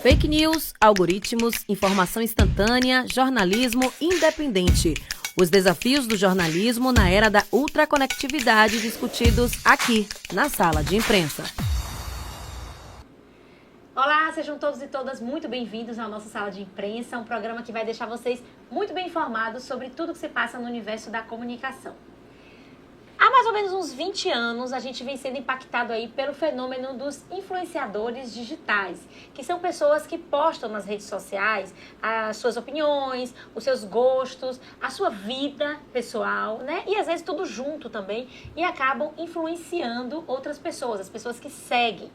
Fake news, algoritmos, informação instantânea, jornalismo independente. Os desafios do jornalismo na era da ultraconectividade discutidos aqui, na Sala de Imprensa. Olá, sejam todos e todas muito bem-vindos à nossa Sala de Imprensa, um programa que vai deixar vocês muito bem informados sobre tudo que se passa no universo da comunicação. Há mais ou menos uns 20 anos, a gente vem sendo impactado aí pelo fenômeno dos influenciadores digitais, que são pessoas que postam nas redes sociais as suas opiniões, os seus gostos, a sua vida pessoal, né? E às vezes tudo junto também, e acabam influenciando outras pessoas, as pessoas que seguem.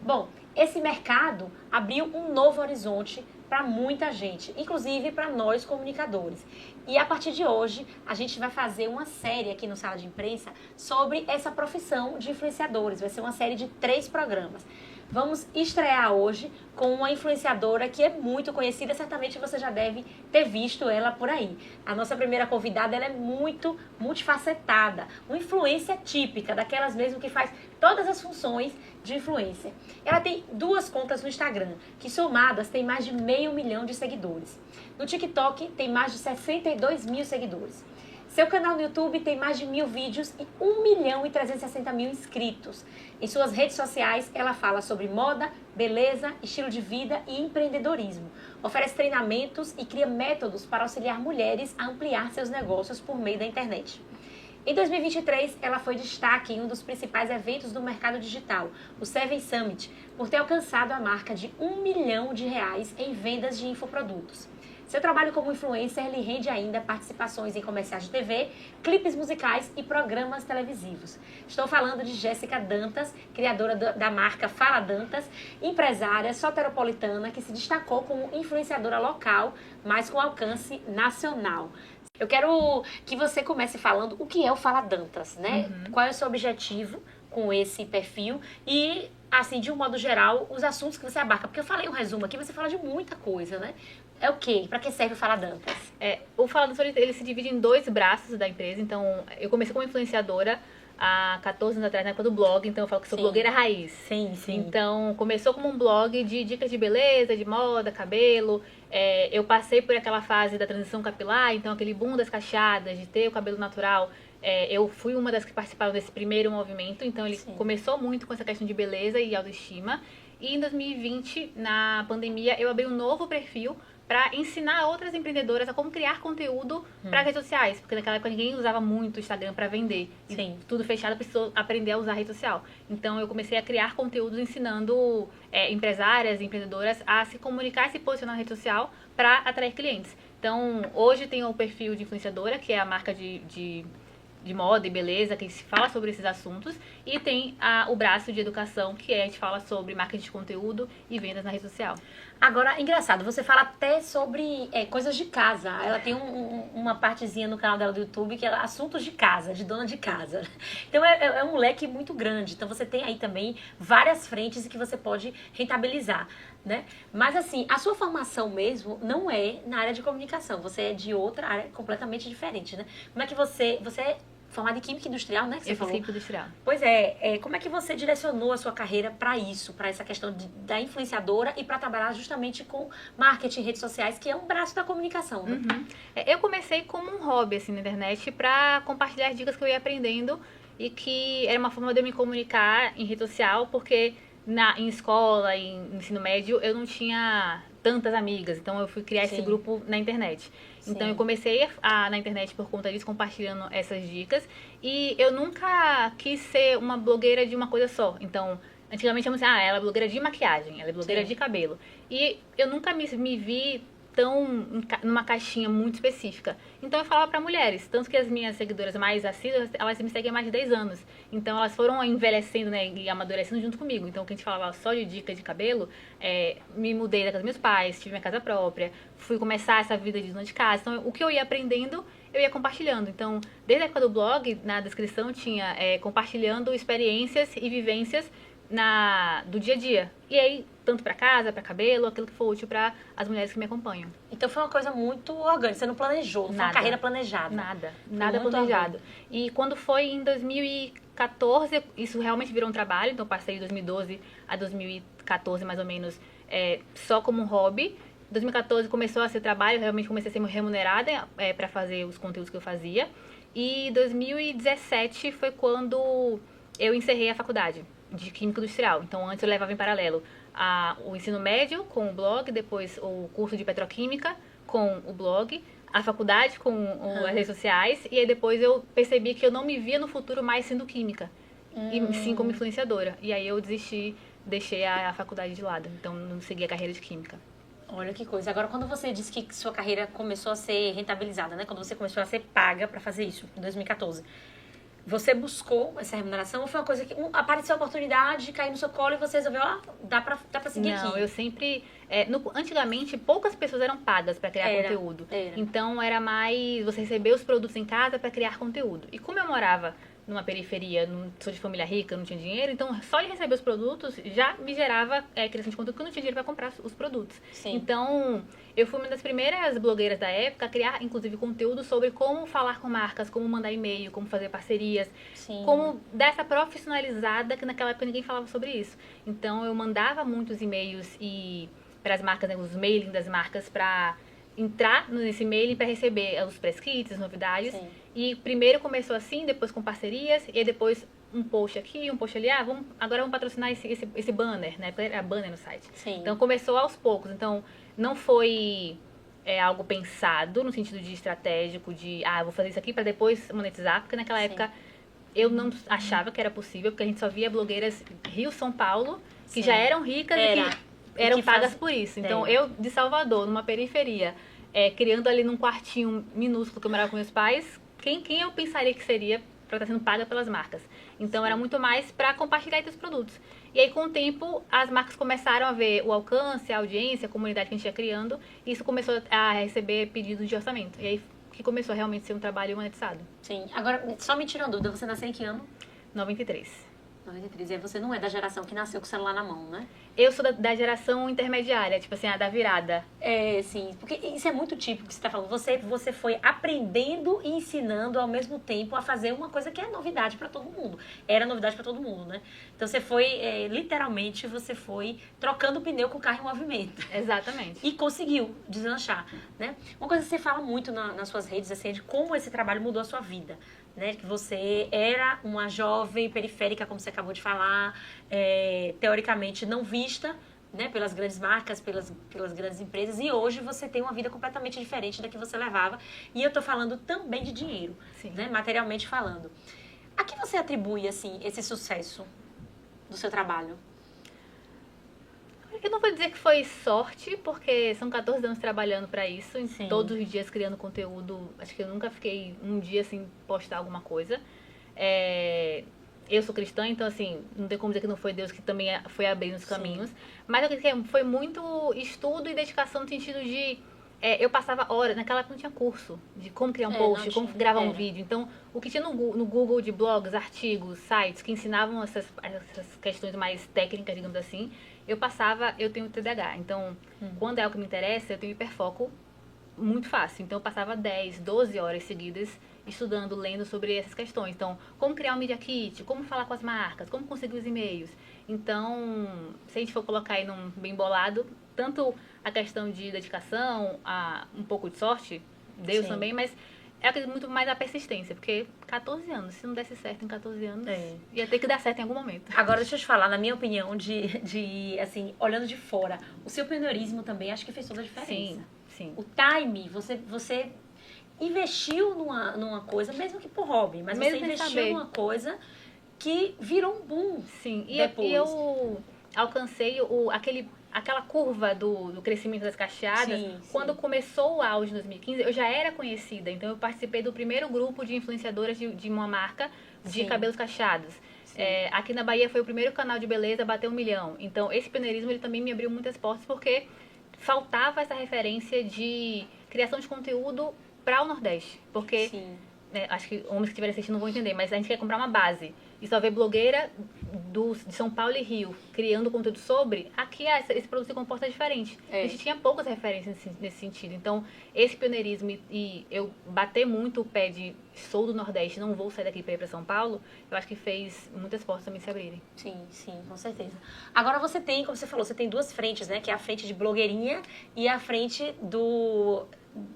Bom, esse mercado abriu um novo horizonte para muita gente, inclusive para nós comunicadores. E a partir de hoje, a gente vai fazer uma série aqui no Sala de Imprensa sobre essa profissão de influenciadores. Vai ser uma série de 3 programas. Vamos estrear hoje com uma influenciadora que é muito conhecida, certamente você já deve ter visto ela por aí. A nossa primeira convidada, ela é muito multifacetada, uma influência típica, daquelas mesmo que faz todas as funções de influência. Ela tem 2 contas no Instagram, que somadas tem mais de 500 mil de seguidores. No TikTok tem mais de 62 mil seguidores. Seu canal no YouTube tem mais de 1000 vídeos e 1.360.000 inscritos. Em suas redes sociais, ela fala sobre moda, beleza, estilo de vida e empreendedorismo. Oferece treinamentos e cria métodos para auxiliar mulheres a ampliar seus negócios por meio da internet. Em 2023, ela foi destaque em um dos principais eventos do mercado digital, o Seven Summit, por ter alcançado a marca de R$1 milhão em vendas de infoprodutos. Seu trabalho como influencer lhe rende ainda participações em comerciais de TV, clipes musicais e programas televisivos. Estou falando de Jéssica Dantas, criadora da marca Fala Dantas, empresária soteropolitana que se destacou como influenciadora local, mas com alcance nacional. Eu quero que você comece falando o que é o Fala Dantas, né? Qual é o seu objetivo com esse perfil e, assim, de um modo geral, os assuntos que você abarca. Porque eu falei um resumo aqui, você fala de muita coisa, né? É o quê? Para que serve o Fala Dantas? O Fala Dantas, ele se divide em 2 braços da empresa. Então, eu comecei como influenciadora há 14 anos atrás, na época do blog. Então, eu falo que sou blogueira raiz. Sim. Então, começou como um blog de dicas de beleza, de moda, cabelo. Eu passei por aquela fase da transição capilar, então aquele boom das cacheadas, de ter o cabelo natural. Eu fui uma das que participaram desse primeiro movimento. Então, ele começou muito com essa questão de beleza e autoestima. E em 2020, na pandemia, eu abri um novo perfil para ensinar outras empreendedoras a como criar conteúdo para as redes sociais. Porque naquela época ninguém usava muito o Instagram para vender. Sim. Tudo fechado, precisou aprender a usar a rede social. Então, eu comecei a criar conteúdos ensinando empresárias e empreendedoras a se comunicar e se posicionar na rede social para atrair clientes. Então, hoje tem o perfil de influenciadora, que é a marca de moda e beleza, que se fala sobre esses assuntos, e tem o braço de educação, que a gente fala sobre marketing de conteúdo e vendas na rede social. Agora, engraçado, você fala até sobre coisas de casa. Ela tem uma partezinha no canal dela do YouTube que é assuntos de casa, de dona de casa. Então, é um leque muito grande. Então, você tem aí também várias frentes que você pode rentabilizar, né? Mas, assim, a sua formação mesmo não é na área de comunicação. Você é de outra área completamente diferente, né? Como é que você é formada em Química Industrial, né? Que você falou. Química Industrial. Pois como é que você direcionou a sua carreira para isso, para essa questão da influenciadora e para trabalhar justamente com marketing, redes sociais, que é um braço da comunicação, né? Eu comecei como um hobby, assim, na internet, para compartilhar as dicas que eu ia aprendendo e que era uma forma de eu me comunicar em rede social, porque em escola, em ensino médio, eu não tinha tantas amigas, então eu fui criar esse grupo na internet. Então, eu comecei na internet por conta disso, compartilhando essas dicas. E eu nunca quis ser uma blogueira de uma coisa só. Então, antigamente eu dizia, ela é blogueira de maquiagem, ela é blogueira de cabelo. E eu nunca me vi tão numa caixinha muito específica. Então, eu falava para mulheres. Tanto que as minhas seguidoras mais assíduas, elas me seguem há mais de 10 anos. Então, elas foram envelhecendo, né, e amadurecendo junto comigo. Então, que a gente falava só de dica de cabelo, me mudei da casa dos meus pais, tive minha casa própria, fui começar essa vida de dona de casa. Então, o que eu ia aprendendo, eu ia compartilhando. Então, desde a época do blog, na descrição tinha compartilhando experiências e vivências do dia a dia. E aí, tanto para casa, para cabelo, aquilo que for útil para as mulheres que me acompanham. Então foi uma coisa muito orgânica, você não planejou, não foi uma carreira planejada. Nada planejado. E quando foi em 2014, isso realmente virou um trabalho, então passei de 2012 a 2014 mais ou menos só como um hobby. 2014 começou a ser trabalho, eu realmente comecei a ser remunerada para fazer os conteúdos que eu fazia. E 2017 foi quando eu encerrei a faculdade de Química Industrial. Então, antes eu levava em paralelo o ensino médio com o blog, depois o curso de Petroquímica com o blog, a faculdade com as redes sociais, e aí depois eu percebi que eu não me via no futuro mais sendo química, e sim como influenciadora. E aí eu desisti, deixei a faculdade de lado, então não segui a carreira de química. Olha que coisa. Agora, quando você disse que sua carreira começou a ser rentabilizada, né? Quando você começou a ser paga para fazer isso, em 2014, você buscou essa remuneração ou foi uma coisa que apareceu a oportunidade, caiu no seu colo e você resolveu, dá pra seguir aqui? Não, eu sempre... antigamente, poucas pessoas eram pagas para criar conteúdo. Então, era mais você receber os produtos em casa para criar conteúdo. E como eu morava numa periferia, sou de família rica, não tinha dinheiro, então só de receber os produtos já me gerava criação de conteúdo, porque eu não tinha dinheiro para comprar os produtos. Sim. Então, eu fui uma das primeiras blogueiras da época a criar, inclusive, conteúdo sobre como falar com marcas, como mandar e-mail, como fazer parcerias, como dar essa profissionalizada, que naquela época ninguém falava sobre isso. Então, eu mandava muitos e-mails para as marcas, né, os mailing das marcas, para entrar nesse mailing para receber os press kits, as novidades. Sim. E primeiro começou assim, depois com parcerias, e aí depois um post aqui, um post ali. Agora vamos patrocinar esse banner, né? Porque era banner no site. Sim. Então começou aos poucos. Então não foi algo pensado no sentido de estratégico, de vou fazer isso aqui para depois monetizar, porque naquela época eu não achava que era possível, porque a gente só via blogueiras Rio, São Paulo, que já eram ricas e que eram pagas por isso. Então eu, de Salvador, numa periferia, criando ali num quartinho minúsculo que eu morava com meus pais, quem eu pensaria que seria para estar sendo paga pelas marcas? Então era muito mais para compartilhar esses produtos. E aí com o tempo as marcas começaram a ver o alcance, a audiência, a comunidade que a gente ia criando, e isso começou a receber pedidos de orçamento. E aí que começou a realmente ser um trabalho monetizado. Sim. Agora, só me tira uma dúvida, você nasceu em que ano? 93. 93. E aí você não é da geração que nasceu com o celular na mão, né? Eu sou da geração intermediária, tipo assim, da virada. Sim, porque isso é muito típico que você está falando. Você foi aprendendo e ensinando ao mesmo tempo a fazer uma coisa que é novidade para todo mundo. Era novidade para todo mundo, né? Então você foi, literalmente, você foi trocando o pneu com o carro em movimento. Exatamente. E conseguiu deslanchar, né? Uma coisa que você fala muito nas suas redes, assim, é de como esse trabalho mudou a sua vida. Né, que você era uma jovem periférica, como você acabou de falar, teoricamente não vista, né, pelas grandes marcas, pelas grandes empresas, e hoje você tem uma vida completamente diferente da que você levava. E eu estou falando também de dinheiro, né, materialmente falando. A que você atribui assim, esse sucesso do seu trabalho? Eu não vou dizer que foi sorte, porque são 14 anos trabalhando pra isso, todos os dias criando conteúdo. Acho que eu nunca fiquei um dia sem postar alguma coisa. Eu sou cristã, então assim, não tem como dizer que não foi Deus que também foi abrindo os caminhos. Mas eu acredito que foi muito estudo e dedicação no sentido de... eu passava horas, naquela época não tinha curso de como criar um post, como gravar um vídeo. Então, o que tinha no Google de blogs, artigos, sites que ensinavam essas questões mais técnicas, digamos assim, eu tenho TDAH. Então, quando é algo que me interessa, eu tenho hiperfoco muito fácil. Então, eu passava 10, 12 horas seguidas estudando, lendo sobre essas questões. Então, como criar um Media Kit, como falar com as marcas, como conseguir os e-mails. Então, se a gente for colocar aí num bem bolado, tanto a questão de dedicação, um pouco de sorte, Deus também, mas eu acredito muito mais a persistência, porque 14 anos, se não desse certo em 14 anos, ia ter que dar certo em algum momento. Agora, deixa eu te falar, na minha opinião, assim, olhando de fora, o seu pioneirismo também acho que fez toda a diferença. Sim. O time, você investiu numa coisa, mesmo que por hobby, mas mesmo você investiu numa coisa que virou um boom. Sim, e depois. eu alcancei aquela curva do crescimento das cacheadas. Quando começou o auge em 2015, eu já era conhecida. Então, eu participei do primeiro grupo de influenciadoras de uma marca de cabelos cacheados. Aqui na Bahia foi o primeiro canal de beleza a bater 1 milhão. Então, esse pioneirismo ele também me abriu muitas portas, porque faltava essa referência de criação de conteúdo para o Nordeste. Porque, acho que homens que estiverem assistindo não vão entender, mas a gente quer comprar uma base. E só ver blogueira de São Paulo e Rio criando conteúdo sobre, aqui esse produto se comporta diferente. A gente tinha poucas referências nesse sentido. Então, esse pioneirismo e eu bater muito o pé de sou do Nordeste, não vou sair daqui para ir para São Paulo, eu acho que fez muitas portas também se abrirem. Sim, sim, com certeza. Agora você tem, como você falou, você tem duas frentes, né? Que é a frente de blogueirinha e a frente do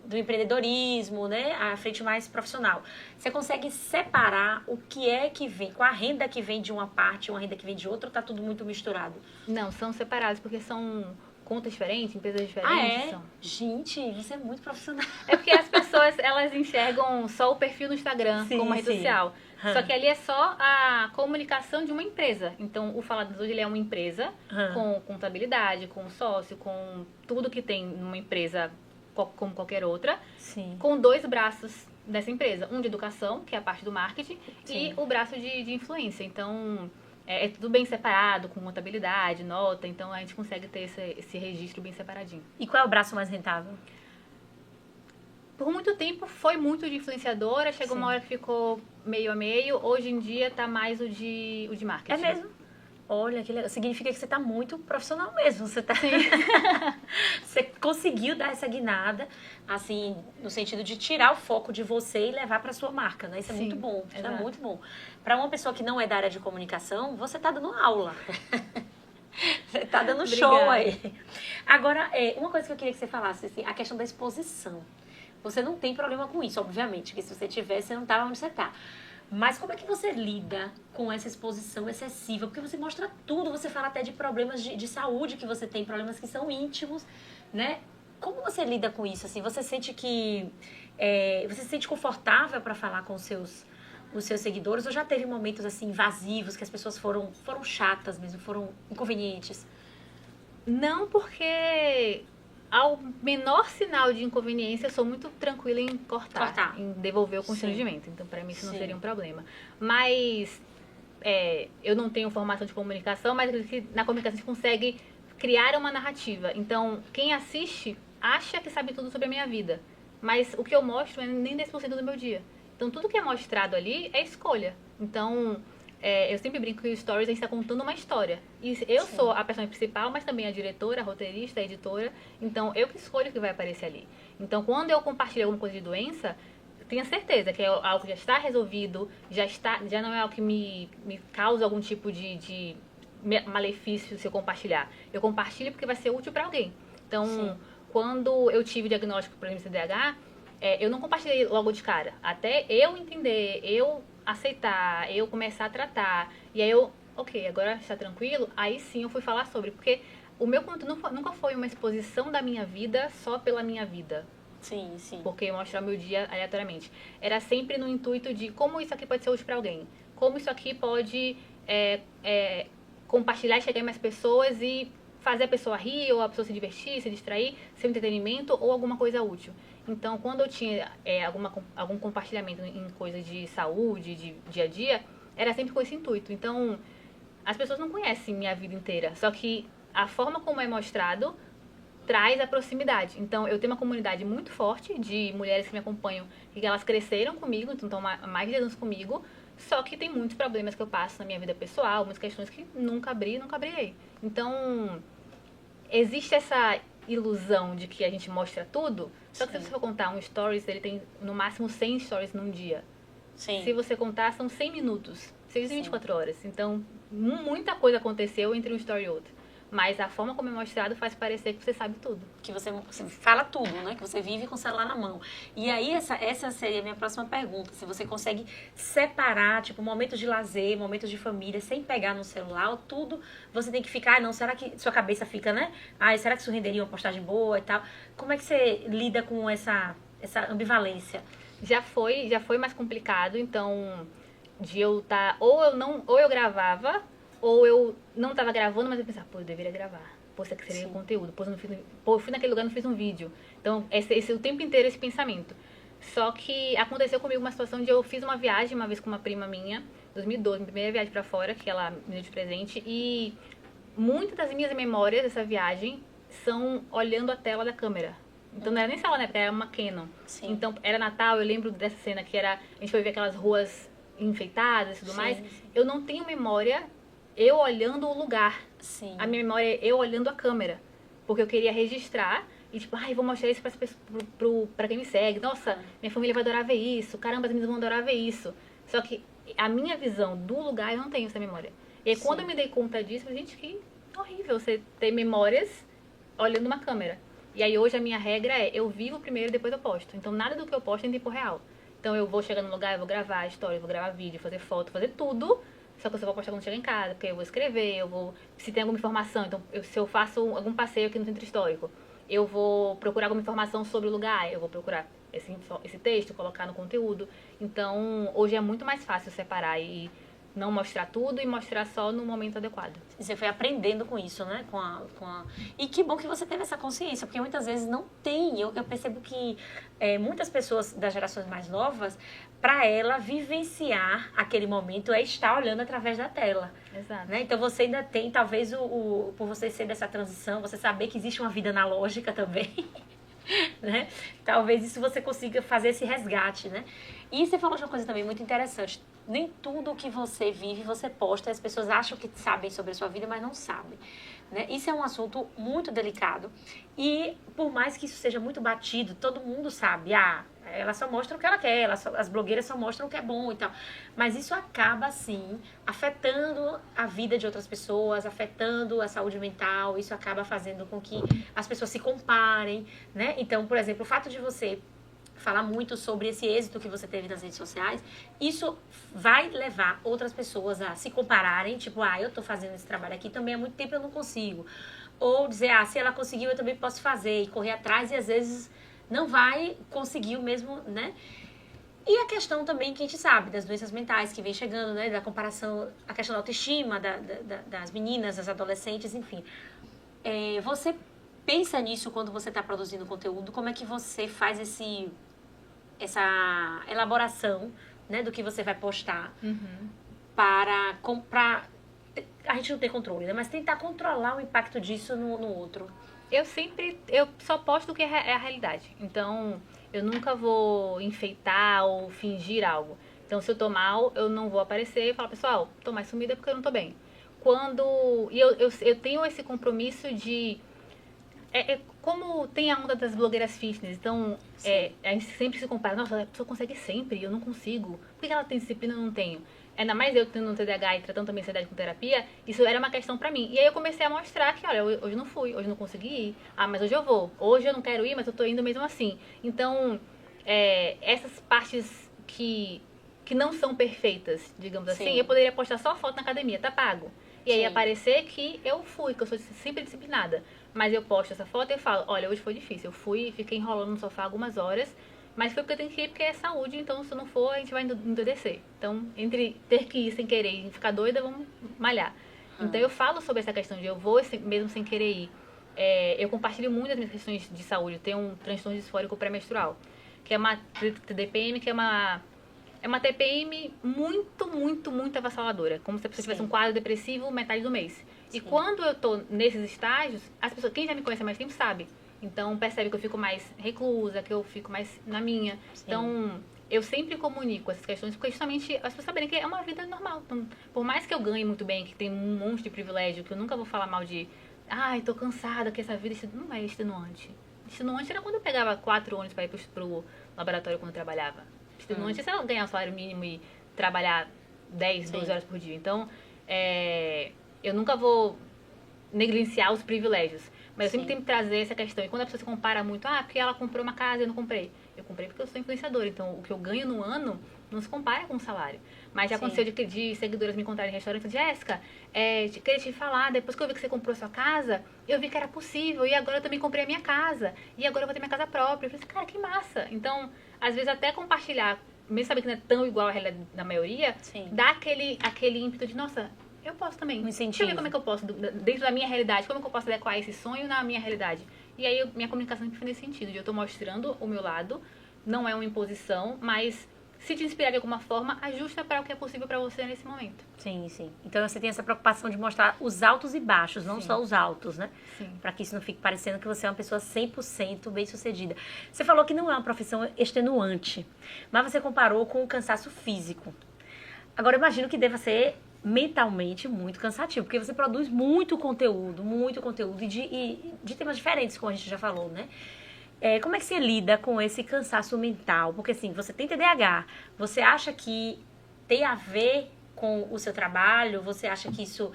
empreendedorismo, né? A frente mais profissional. Você consegue separar o que é que vem, com a renda que vem de uma parte, uma renda que vem de outra, ou tá tudo muito misturado? Não, são separados, porque são contas diferentes, empresas diferentes. Ah, é? São. Gente, você é muito profissional. É porque as pessoas, elas enxergam só o perfil no Instagram Sim, como uma rede sim. social. Só que ali é só a comunicação de uma empresa. Então, o Faladas hoje ele é uma empresa com contabilidade, com sócio, com tudo que tem numa empresa como qualquer outra, Sim. com 2 braços dessa empresa. Um de educação, que é a parte do marketing, Sim. e o braço de influência. Então, é tudo bem separado, com contabilidade, nota. Então, a gente consegue ter esse registro bem separadinho. E qual é o braço mais rentável? Por muito tempo foi muito de influenciadora, chegou Sim. uma hora que ficou meio a meio. Hoje em dia tá mais o de marketing. É mesmo? Olha, que legal. Significa que você tá muito profissional mesmo. Você tá... Você conseguiu dar essa guinada, assim, no sentido de tirar o foco de você e levar para sua marca, né? Isso é Sim, muito bom. Isso é exato. muito bom. Para uma pessoa que não é da área de comunicação, você tá dando aula. Você tá dando show Obrigada. aí. Agora, uma coisa que eu queria que você falasse, assim, a questão da exposição. Você não tem problema com isso, obviamente, porque se você tivesse, você não tava onde você tá. Mas como é que você lida com essa exposição excessiva? Porque você mostra tudo, você fala até de problemas de saúde que você tem, problemas que são íntimos, né? Como você lida com isso? Assim, você sente que... você se sente confortável para falar com os seus seguidores? Ou já teve momentos, assim, invasivos, que as pessoas foram chatas mesmo, foram inconvenientes? Não, porque ao menor sinal de inconveniência, eu sou muito tranquila em cortar. Em devolver o constrangimento. Então, para mim, isso não Sim. seria um problema. Mas eu não tenho formação de comunicação, mas na comunicação a gente consegue criar uma narrativa. Então, quem assiste acha que sabe tudo sobre a minha vida. Mas o que eu mostro é nem 10% do meu dia. Então, tudo que é mostrado ali é escolha. Então, eu sempre brinco que o Stories a gente está contando uma história. E eu sou a personagem principal, mas também a diretora, a roteirista, a editora. Então, eu que escolho o que vai aparecer ali. Então, quando eu compartilho alguma coisa de doença, tenha certeza que é algo que já está resolvido, já não é algo que me causa algum tipo de malefício se eu compartilhar. Eu compartilho porque vai ser útil para alguém. Então, quando eu tive o diagnóstico para MCDH, eu não compartilhei logo de cara. Até eu entender, eu aceitar, eu começar a tratar. E aí ok, agora está tranquilo, aí sim eu fui falar sobre. Porque o meu conteúdo nunca foi uma exposição da minha vida só pela minha vida. Sim, sim. Porque mostrar o meu dia aleatoriamente. Era sempre no intuito de como isso aqui pode ser útil para alguém. Como isso aqui pode compartilhar e chegar em mais pessoas e fazer a pessoa rir, ou a pessoa se divertir, se distrair, ser um entretenimento ou alguma coisa útil. Então, quando eu tinha algum compartilhamento em coisas de saúde, de dia a dia, era sempre com esse intuito. Então, as pessoas não conhecem minha vida inteira. Só que a forma como é mostrado traz a proximidade. Então, eu tenho uma comunidade muito forte de mulheres que me acompanham e que elas cresceram comigo, então estão há mais de 10 anos comigo, só que tem muitos problemas que eu passo na minha vida pessoal, muitas questões que nunca abrirei. Então, existe essa ilusão de que a gente mostra tudo, só que se você for contar um stories, ele tem no máximo 100 stories num dia. Sim. Se você contar, são 100 minutos, 24 horas. Então, muita coisa aconteceu entre um story e outro. Mas a forma como é mostrado faz parecer que você sabe tudo. Que você fala tudo, né? Que você vive com o celular na mão. E aí, essa seria a minha próxima pergunta. Se você consegue separar, tipo, momentos de lazer, momentos de família, sem pegar no celular, ou tudo, você tem que ficar, não, será que sua cabeça fica, né? Será que isso renderia uma postagem boa e tal? Como é que você lida com essa ambivalência? Já foi mais complicado, então, de eu estar, ou eu gravava, ou eu não estava gravando, mas eu pensava, eu deveria gravar. Isso aqui seria conteúdo. Eu fui naquele lugar e não fiz um vídeo. Então, esse o tempo inteiro esse pensamento. Só que aconteceu comigo uma situação de eu fiz uma viagem uma vez com uma prima minha, 2012, minha primeira viagem pra fora, que ela me deu de presente, e muitas das minhas memórias dessa viagem são olhando a tela da câmera. Então não era nem celular, né? Porque era uma Canon. Sim. Então era Natal, eu lembro dessa cena que a gente foi ver aquelas ruas enfeitadas e tudo mais. Eu não tenho memória eu olhando o lugar. Sim. A minha memória é eu olhando a câmera. Porque eu queria registrar E tipo, ai, vou mostrar isso pra quem me segue. Nossa, minha família vai adorar ver isso. Caramba, as meninas vão adorar ver isso. Só que a minha visão do lugar, eu não tenho essa memória. E aí, quando eu me dei conta disso, eu falei, gente, que horrível você ter memórias olhando uma câmera. E aí, hoje, a minha regra é, eu vivo primeiro e depois eu posto. Então, nada do que eu posto é em tempo real. Então, eu vou chegar no lugar, eu vou gravar história, eu vou gravar vídeo, fazer foto, fazer tudo. Só que eu só vou postar quando chegar em casa, porque eu vou escrever, se tem alguma informação. Então, se eu faço algum passeio aqui no centro histórico, eu vou procurar alguma informação sobre o lugar, eu vou procurar esse texto, colocar no conteúdo. Então, hoje é muito mais fácil separar e não mostrar tudo e mostrar só no momento adequado. Você foi aprendendo com isso, né? E que bom que você teve essa consciência, porque muitas vezes não tem. Eu percebo que muitas pessoas das gerações mais novas, para ela vivenciar aquele momento é estar olhando através da tela. Exato. Né? Então você ainda tem, talvez, por você ser dessa transição, você saber que existe uma vida analógica também. Né? Talvez isso você consiga fazer esse resgate, né? E você falou de uma coisa também muito interessante. Nem tudo que você vive, você posta. As pessoas acham que sabem sobre a sua vida, mas não sabem. Né? Isso é um assunto muito delicado. E por mais que isso seja muito batido, todo mundo sabe. Ela só mostra o que ela quer. As blogueiras só mostram o que é bom e tal. Mas isso acaba, sim, afetando a vida de outras pessoas, afetando a saúde mental. Isso acaba fazendo com que as pessoas se comparem, né? Então, por exemplo, o fato de você falar muito sobre esse êxito que você teve nas redes sociais, isso vai levar outras pessoas a se compararem, tipo, eu tô fazendo esse trabalho aqui também há muito tempo, eu não consigo. Ou dizer, se ela conseguiu, eu também posso fazer, e correr atrás, e às vezes não vai conseguir o mesmo, né? E a questão também que a gente sabe, das doenças mentais que vem chegando, né? Da comparação, a questão da autoestima das meninas, das adolescentes, enfim. Você pensa nisso quando você está produzindo conteúdo? Como é que você faz essa elaboração, né, do que você vai postar para comprar? A gente não tem controle, né? Mas tentar controlar o impacto disso no outro. Eu só posto o que é a realidade. Então, eu nunca vou enfeitar ou fingir algo. Então, se eu tô mal, eu não vou aparecer e falar, pessoal, tô mais sumida porque eu não tô bem. E eu tenho esse compromisso de... como tem a onda das blogueiras fitness, então a gente sempre se compara, nossa, a pessoa consegue sempre, eu não consigo. Por que ela tem disciplina e eu não tenho? Ainda mais eu tendo um TDAH e tratando também ansiedade com terapia, isso era uma questão pra mim. E aí eu comecei a mostrar que, olha, hoje não fui, hoje não consegui ir, mas hoje eu vou. Hoje eu não quero ir, mas eu tô indo mesmo assim. Então, essas partes que não são perfeitas, digamos assim, eu poderia postar só foto na academia, tá pago. E aí aparecer que eu fui, que eu sou sempre disciplinada. Mas eu posto essa foto e eu falo, olha, hoje foi difícil. Eu fui, fiquei enrolando no sofá algumas horas, mas foi porque eu tenho que ir, porque é saúde, então se não for, a gente vai endurecer. Então, entre ter que ir sem querer e ficar doida, vamos malhar. Então, eu falo sobre essa questão de eu vou mesmo sem querer ir. Eu compartilho muito as minhas questões de saúde. Eu tenho um transtorno disfórico pré-menstrual, que é uma TDPM, que é uma TPM muito, muito, muito avassaladora. Como se a pessoa tivesse um quadro depressivo metade do mês. E quando eu tô nesses estágios, as pessoas, quem já me conhece há mais tempo sabe. Então, percebe que eu fico mais reclusa, que eu fico mais na minha. Então, eu sempre comunico essas questões, porque justamente as pessoas saberem que é uma vida normal. Então, por mais que eu ganhe muito bem, que tem um monte de privilégio, que eu nunca vou falar mal de, tô cansada, que essa vida não é extenuante. Extenuante era quando eu pegava 4 ônibus para ir pro laboratório quando eu trabalhava. Extenuante é se eu ganhar o salário mínimo e trabalhar 10, 12 horas por dia. Então, eu nunca vou negligenciar os privilégios. Mas eu sempre tenho que trazer essa questão. E quando a pessoa se compara muito, porque ela comprou uma casa e eu não comprei. Eu comprei porque eu sou influenciadora. Então, o que eu ganho no ano não se compara com o salário. Mas já aconteceu de seguidoras me encontrarem em restaurante e falarem, Jéssica, queria te falar, depois que eu vi que você comprou a sua casa, eu vi que era possível. E agora eu também comprei a minha casa. E agora eu vou ter minha casa própria. Eu falei assim, cara, que massa. Então, às vezes até compartilhar, mesmo sabendo que não é tão igual à realidade da maioria, dá aquele ímpeto de, nossa, eu posso também. Um incentivo. Deixa eu ver como é que eu posso, dentro da minha realidade, como é que eu posso adequar esse sonho na minha realidade. E aí, minha comunicação sempre foi nesse sentido, de eu tô mostrando o meu lado, não é uma imposição, mas se te inspirar de alguma forma, ajusta para o que é possível para você nesse momento. Sim, sim. Então, você tem essa preocupação de mostrar os altos e baixos, não só os altos, né? Sim. Para que isso não fique parecendo que você é uma pessoa 100% bem-sucedida. Você falou que não é uma profissão extenuante, mas você comparou com o cansaço físico. Agora, eu imagino que deva ser mentalmente muito cansativo, porque você produz muito conteúdo e de temas diferentes, como a gente já falou, né? Como é que você lida com esse cansaço mental? Porque assim, você tem TDAH, você acha que tem a ver com o seu trabalho? Você acha que isso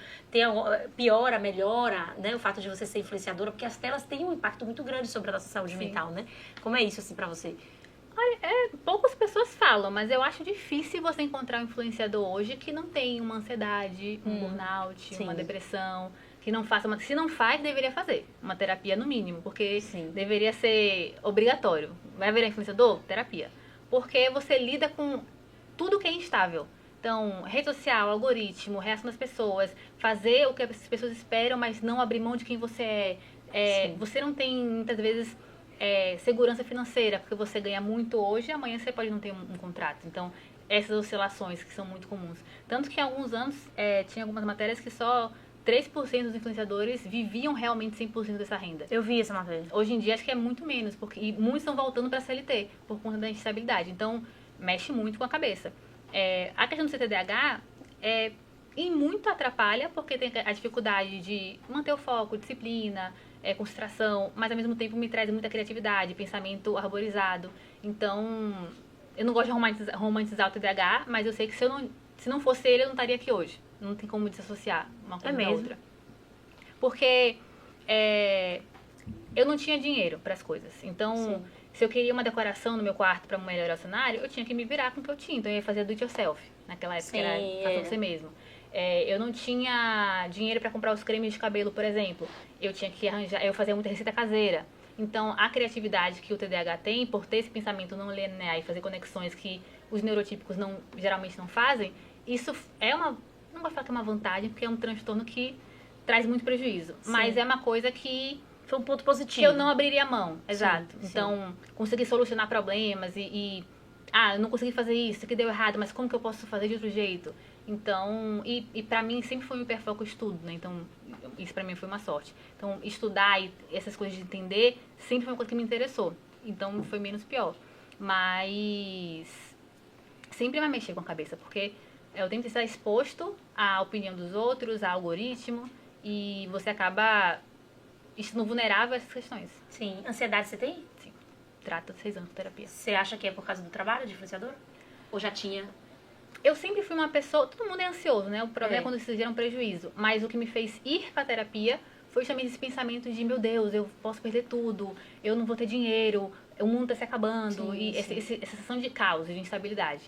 piora, melhora, né? O fato de você ser influenciadora, porque as telas têm um impacto muito grande sobre a nossa saúde mental, né? Como é isso, assim, pra você? Olha, poucas pessoas falam, mas eu acho difícil você encontrar um influenciador hoje que não tem uma ansiedade, um burnout, uma depressão, que não faça se não faz, deveria fazer uma terapia no mínimo, porque deveria ser obrigatório. Vai virar influenciador? Terapia. Porque você lida com tudo que é instável. Então, rede social, algoritmo, reação das pessoas, fazer o que as pessoas esperam, mas não abrir mão de quem você é. Você não tem, muitas vezes, segurança financeira, porque você ganha muito hoje e amanhã você pode não ter um contrato. Então, essas oscilações que são muito comuns. Tanto que há alguns anos, tinha algumas matérias que só 3% dos influenciadores viviam realmente 100% dessa renda. Eu vi essa matéria. Hoje em dia, acho que é muito menos, e muitos estão voltando para a CLT, por conta da instabilidade. Então, mexe muito com a cabeça. A questão do CTDAH e muito atrapalha, porque tem a dificuldade de manter o foco, disciplina, concentração, mas ao mesmo tempo me traz muita criatividade, pensamento arborizado. Então, eu não gosto de romantizar o TDAH, mas eu sei que se não fosse ele, eu não estaria aqui hoje. Não tem como desassociar uma coisa da outra. Porque eu não tinha dinheiro para as coisas. Então, se eu queria uma decoração no meu quarto para melhorar o cenário, eu tinha que me virar com o que eu tinha. Então, eu ia fazer do it yourself. Naquela época era fazer você mesmo. Eu não tinha dinheiro para comprar os cremes de cabelo, por exemplo. Eu tinha que arranjar, eu fazia muita receita caseira. Então, a criatividade que o TDAH tem, por ter esse pensamento não linear e fazer conexões que os neurotípicos geralmente não fazem, isso é não vou falar que é uma vantagem, porque é um transtorno que traz muito prejuízo. Mas é uma coisa que foi um ponto positivo. Que eu não abriria a mão, exato. Então, conseguir solucionar problemas eu não consegui fazer isso aqui deu errado, mas como que eu posso fazer de outro jeito? Então, e pra mim sempre foi um hiperfoco estudo, né? Então, isso pra mim foi uma sorte. Então, estudar e essas coisas de entender sempre foi uma coisa que me interessou. Então, foi menos pior. Mas sempre vai mexer com a cabeça, porque eu tenho que estar exposto à opinião dos outros, ao algoritmo, e você acaba estando vulnerável a essas questões. Sim. Ansiedade você tem? Sim. Trato 6 anos de terapia. Você acha que é por causa do trabalho de influenciador? Ou já tinha? Eu sempre fui uma pessoa... Todo mundo é ansioso, né? O problema é quando isso gera um prejuízo. Mas o que me fez ir pra terapia foi justamente esse pensamento de, meu Deus, eu posso perder tudo, eu não vou ter dinheiro, o mundo tá se acabando. Essa sensação de caos, de instabilidade.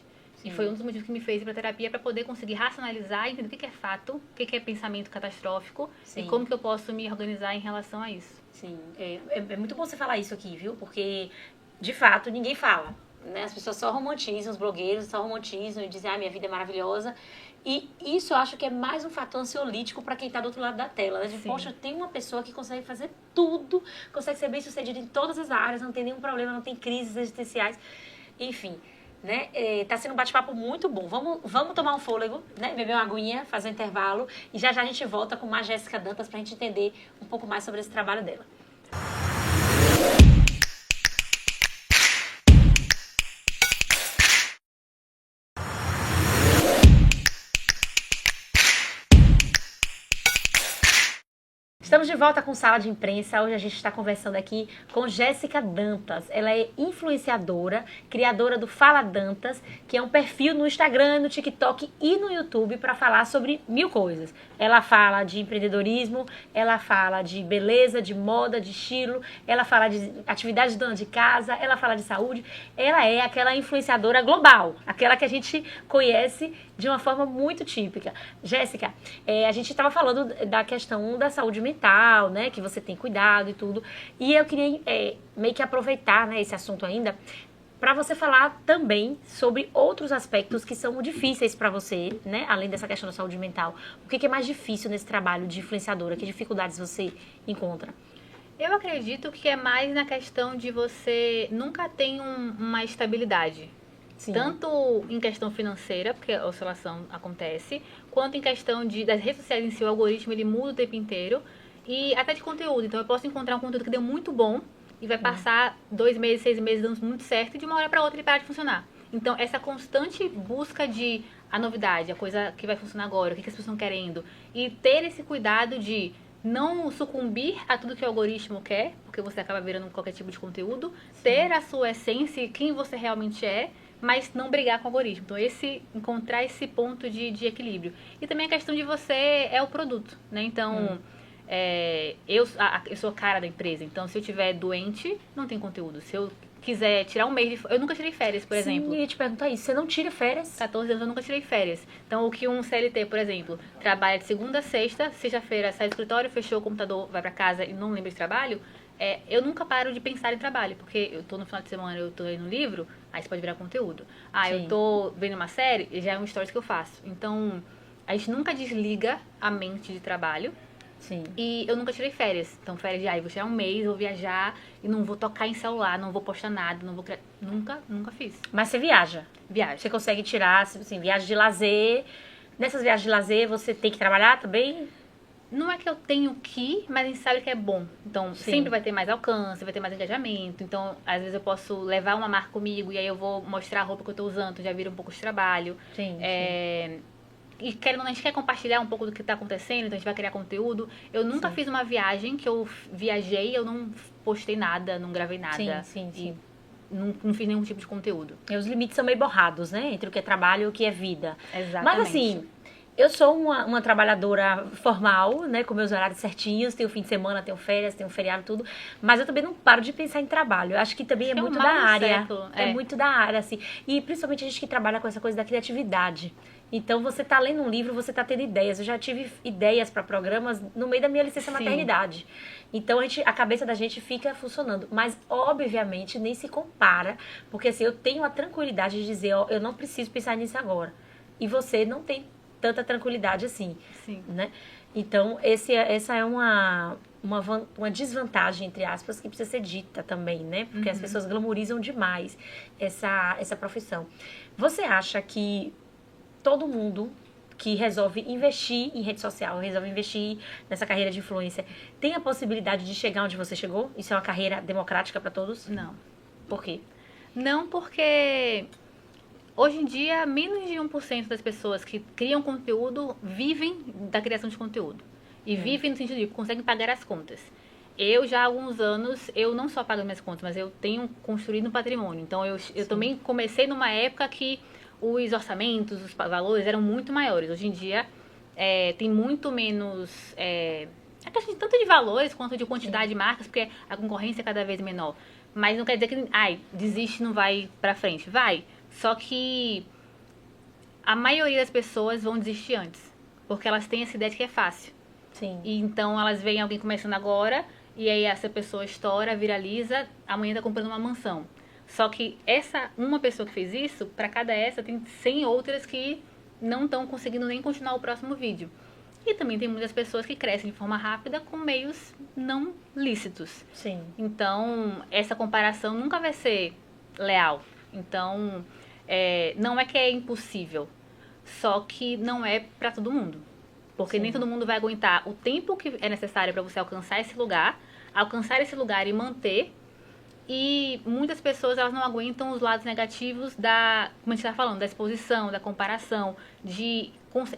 E foi um dos motivos que me fez ir pra terapia, para poder conseguir racionalizar e entender o que é fato, o que é pensamento catastrófico e como que eu posso me organizar em relação a isso. Sim, é muito bom você falar isso aqui, viu? Porque, de fato, ninguém fala, né? As pessoas só romantizam, os blogueiros só romantizam e dizem, minha vida é maravilhosa. E isso eu acho que é mais um fator ansiolítico para quem tá do outro lado da tela, né? Poxa, tem uma pessoa que consegue fazer tudo, consegue ser bem sucedida em todas as áreas, não tem nenhum problema, não tem crises existenciais, enfim... Né? Tá sendo um bate-papo muito bom. Vamos tomar um fôlego, né? Beber uma aguinha, fazer um intervalo e já a gente volta com mais Jéssica Dantas pra gente entender um pouco mais sobre esse trabalho dela. Estamos de volta com Sala de Imprensa. Hoje a gente está conversando aqui com Jéssica Dantas. Ela é influenciadora, criadora do Fala Dantas, que é um perfil no Instagram, no TikTok e no YouTube para falar sobre 1000 coisas. Ela fala de empreendedorismo, ela fala de beleza, de moda, de estilo, ela fala de atividade de dona de casa, ela fala de saúde. Ela é aquela influenciadora global, aquela que a gente conhece de uma forma muito típica. Jéssica, a gente estava falando da questão da saúde mental, né, que você tem cuidado e tudo, e eu queria meio que aproveitar, né, esse assunto ainda, para você falar também sobre outros aspectos que são difíceis para você, né, além dessa questão da saúde mental. O que é mais difícil nesse trabalho de influenciadora? Que dificuldades você encontra? Eu acredito que é mais na questão de você nunca ter uma estabilidade. Sim. Tanto em questão financeira, porque a oscilação acontece, quanto em questão das redes sociais em si, o algoritmo ele muda o tempo inteiro, e até de conteúdo. Então eu posso encontrar um conteúdo que deu muito bom e vai passar 2 meses, 6 meses dando muito certo, e de uma hora para outra ele para de funcionar. Então essa constante busca de a novidade, a coisa que vai funcionar agora, o que as pessoas estão querendo. E ter esse cuidado de não sucumbir a tudo que o algoritmo quer, porque você acaba virando qualquer tipo de conteúdo, ter a sua essência, quem você realmente é, mas não brigar com o algoritmo. Então, encontrar esse ponto de equilíbrio. E também a questão de você é o produto, né? Então, eu sou a cara da empresa. Então, se eu estiver doente, não tem conteúdo. Se eu quiser tirar um mês de... Eu nunca tirei férias, por exemplo. Sim, eu ia te perguntar isso. Você não tira férias? 14 anos eu nunca tirei férias. Então, o que um CLT, por exemplo, trabalha de segunda a sexta, sexta-feira sai do escritório, fechou o computador, vai pra casa e não lembra de trabalho, eu nunca paro de pensar em trabalho, porque eu tô no final de semana, eu tô lendo um livro, aí isso pode virar conteúdo. Sim. Eu tô vendo uma série, já é um stories que eu faço. Então, a gente nunca desliga a mente de trabalho. Sim. E eu nunca tirei férias. Então, férias de, vou tirar um mês, vou viajar e não vou tocar em celular, não vou postar nada, não vou criar... Nunca fiz. Mas você viaja? Viagem. Você consegue tirar, assim, viagem de lazer. Nessas viagens de lazer, você tem que trabalhar também? Não é que eu tenho que ir, mas a gente sabe que é bom. Então, sempre vai ter mais alcance, vai ter mais engajamento. Então, às vezes eu posso levar uma marca comigo e aí eu vou mostrar a roupa que eu tô usando, já vira um pouco de trabalho. Sim. E a gente quer compartilhar um pouco do que tá acontecendo, então a gente vai criar conteúdo. Eu nunca fiz uma viagem que eu viajei, eu não postei nada, não gravei nada. Sim. Não fiz nenhum tipo de conteúdo. E os limites são meio borrados, né? Entre o que é trabalho e o que é vida. Exatamente. Mas assim, eu sou uma trabalhadora formal, né? Com meus horários certinhos, tenho fim de semana, tenho férias, tenho feriado, tudo. Mas eu também não paro de pensar em trabalho. Eu acho que também é muito da área. É muito da área, assim. E principalmente a gente que trabalha com essa coisa da criatividade. Então, você tá lendo um livro, você tá tendo ideias. Eu já tive ideias para programas no meio da minha licença maternidade. Então, a cabeça da gente fica funcionando. Mas, obviamente, nem se compara. Porque, assim, eu tenho a tranquilidade de dizer, ó, eu não preciso pensar nisso agora. E você não tem tanta tranquilidade assim. Sim. Né? Então, essa é uma desvantagem, entre aspas, que precisa ser dita também, né? Porque as pessoas glamorizam demais essa profissão. Você acha que todo mundo que resolve investir em rede social, resolve investir nessa carreira de influencer, tem a possibilidade de chegar onde você chegou? Isso é uma carreira democrática para todos? Não. Por quê? Não, porque hoje em dia, menos de 1% das pessoas que criam conteúdo vivem da criação de conteúdo. E vivem no sentido de conseguem pagar as contas. Eu já há alguns anos, eu não só pago minhas contas, mas eu tenho construído um patrimônio. Então, eu também comecei numa época que os orçamentos, os valores eram muito maiores. Hoje em dia, tem muito menos... a questão tanto de valores quanto de quantidade de marcas, porque a concorrência é cada vez menor. Mas não quer dizer que, desiste, não vai pra frente. Vai. Só que a maioria das pessoas vão desistir antes. Porque elas têm essa ideia de que é fácil. Sim. E então, elas veem alguém começando agora, e aí essa pessoa estoura, viraliza, amanhã tá comprando uma mansão. Só que uma pessoa que fez isso, para cada tem 100 outras que não estão conseguindo nem continuar o próximo vídeo. E também tem muitas pessoas que crescem de forma rápida com meios não lícitos. Sim. Então, essa comparação nunca vai ser leal. Então, não é que é impossível, só que não é para todo mundo. Porque nem todo mundo vai aguentar o tempo que é necessário para você alcançar esse lugar e manter. E muitas pessoas, elas não aguentam os lados negativos como a gente está falando, da exposição, da comparação.